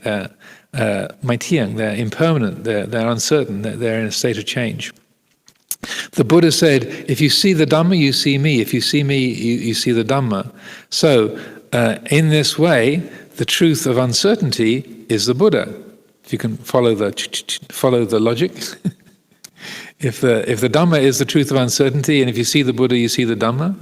maitiang, they're impermanent, they're uncertain, they're in a state of change. The Buddha said, if you see the Dhamma, you see me. If you see me, you see the Dhamma. So, in this way, the truth of uncertainty is the Buddha. If you can follow the logic. If the Dhamma is the truth of uncertainty, and if you see the Buddha, you see the Dhamma.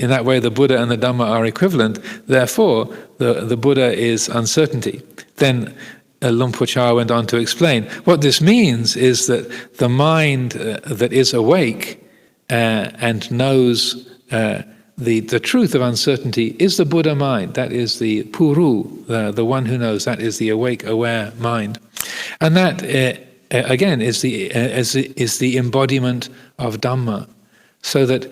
In that way, the Buddha and the Dhamma are equivalent. Therefore, the Buddha is uncertainty. Then Luang Por Chah went on to explain what this means is that the mind that is awake and knows the truth of uncertainty is the Buddha mind. That is the Puru, the one who knows. That is the awake, aware mind, and that again is the embodiment of Dhamma. So that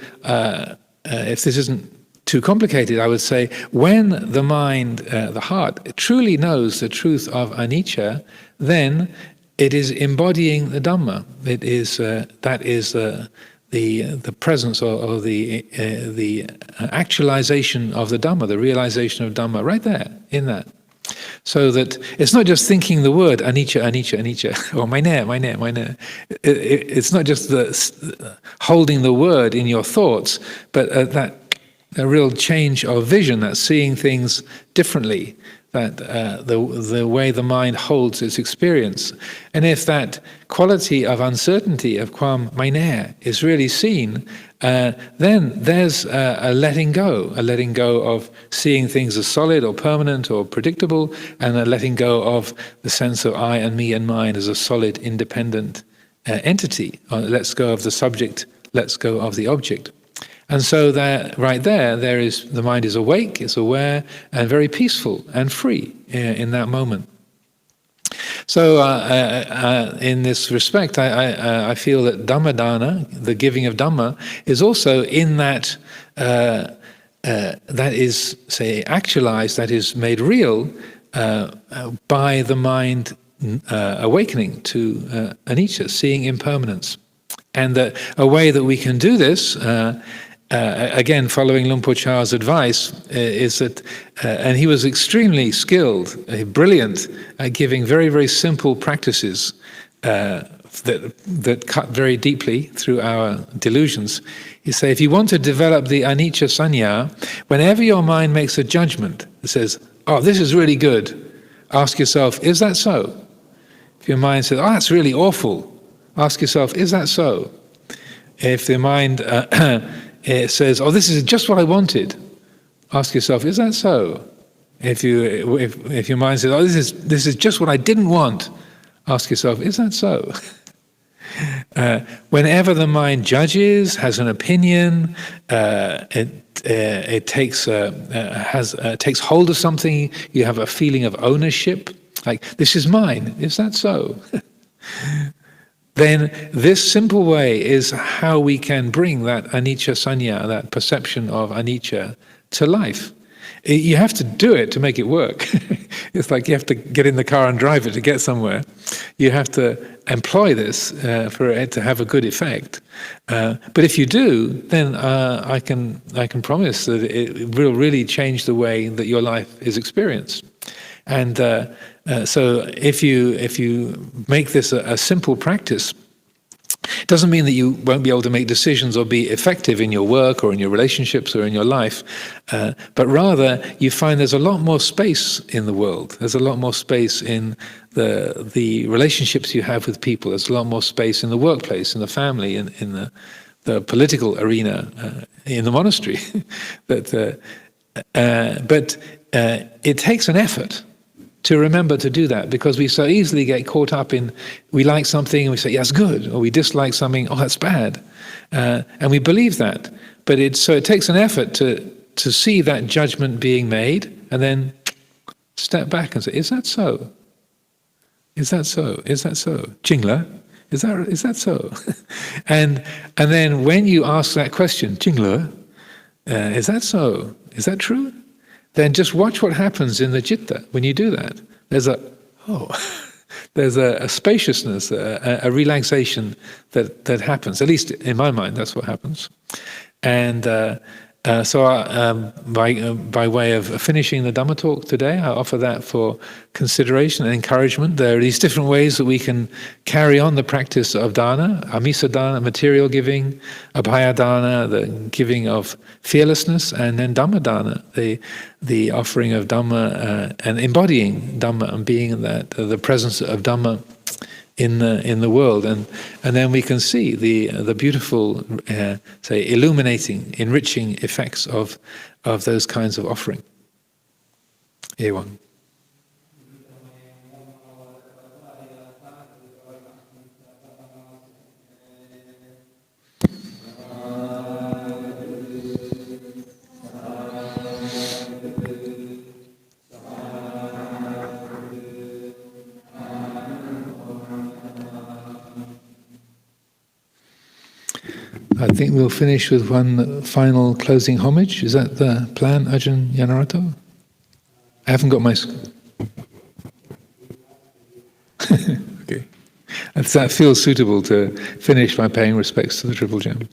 if this isn't too complicated, I would say when the mind, the heart, truly knows the truth of anicca, then it is embodying the Dhamma. It is that is the presence or the actualization of the Dhamma, the realization of Dhamma, right there in that. So that it's not just thinking the word anicca, anicca, anicca, or mainer. It's not just holding the word in your thoughts, but that a real change of vision, that seeing things differently, that the way the mind holds its experience. And if that quality of uncertainty, of quam mainer, is really seen, then there's a letting go of seeing things as solid or permanent or predictable, and a letting go of the sense of I and me and mine as a solid, independent entity. Let's go of the subject, let's go of the object. And so that right there is the mind is awake, it's aware, and very peaceful and free in that moment. So in this respect, I feel that Dhammadana, the giving of Dhamma, is also in that that is, say, actualized, that is made real by the mind awakening to anicca, seeing impermanence. And a way that we can do this, again, following Luang Por Chah's advice, is that, and he was extremely skilled, brilliant at giving very, very simple practices that cut very deeply through our delusions. He said, if you want to develop the anicca sanya, whenever your mind makes a judgment that says, oh, this is really good, ask yourself, is that so? If your mind says, oh, that's really awful, ask yourself, is that so? If the mind it says, oh, this is just what I wanted, ask yourself, is that so? If your mind says, oh, this is just what I didn't want, ask yourself, is that so? Whenever the mind judges, has an opinion, it takes hold of something, you have a feeling of ownership, like, this is mine, is that so? Then this simple way is how we can bring that anicca sanya, that perception of anicca, to life. You have to do it to make it work. It's like you have to get in the car and drive it to get somewhere. You have to employ this for it to have a good effect. But if you do, then I can promise that it will really change the way that your life is experienced. And so if you make this a simple practice, it doesn't mean that you won't be able to make decisions or be effective in your work or in your relationships or in your life, but rather you find there's a lot more space in the world. There's a lot more space in the relationships you have with people. There's a lot more space in the workplace, in the family, in the political arena, in the monastery. But it takes an effort to remember to do that, because we so easily get caught up in, we like something and we say, yeah, that's good, or we dislike something, oh, that's bad. And we believe that. But it takes an effort to see that judgment being made and then step back and say, is that so? Is that so? Is that so? Jingla, is that so? and then when you ask that question, Jingla, is that so? Is that true? Then just watch what happens in the citta when you do that. There's a spaciousness, a relaxation that happens. At least in my mind, that's what happens. And By way of finishing the Dhamma talk today, I offer that for consideration and encouragement. There are these different ways that we can carry on the practice of dana, amisa dana, material giving, abhaya dana, the giving of fearlessness, and then Dhamma dana, the offering of Dhamma and embodying Dhamma and being that the presence of Dhamma in the world, and then we can see the beautiful, say, illuminating, enriching effects of those kinds of offering. Ewan. I think we'll finish with one final closing homage. Is that the plan, Ajahn Amaro? I haven't got my... Okay. That feels suitable to finish by paying respects to the Triple Gem.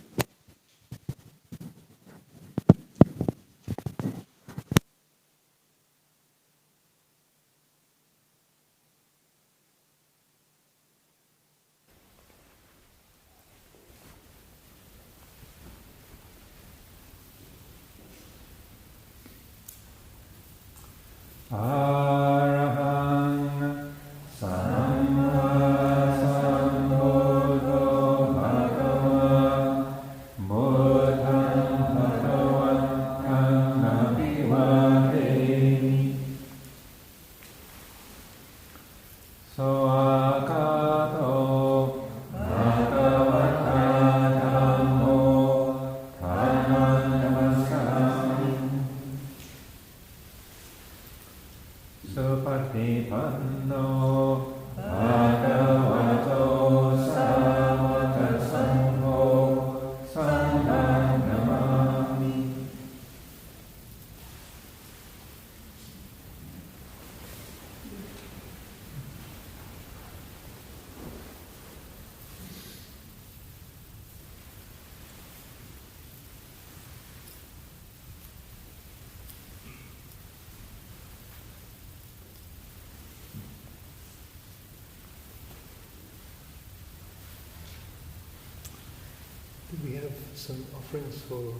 Do we have some offerings for...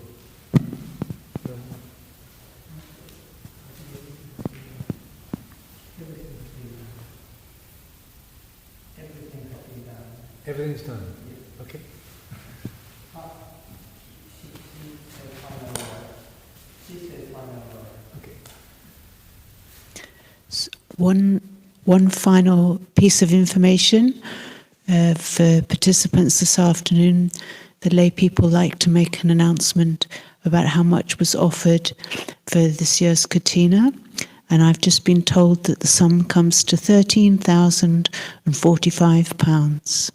Everything's done? Okay. Okay. One final piece of information for participants this afternoon. The lay people like to make an announcement about how much was offered for this year's Kathina, and I've just been told that the sum comes to £13,045.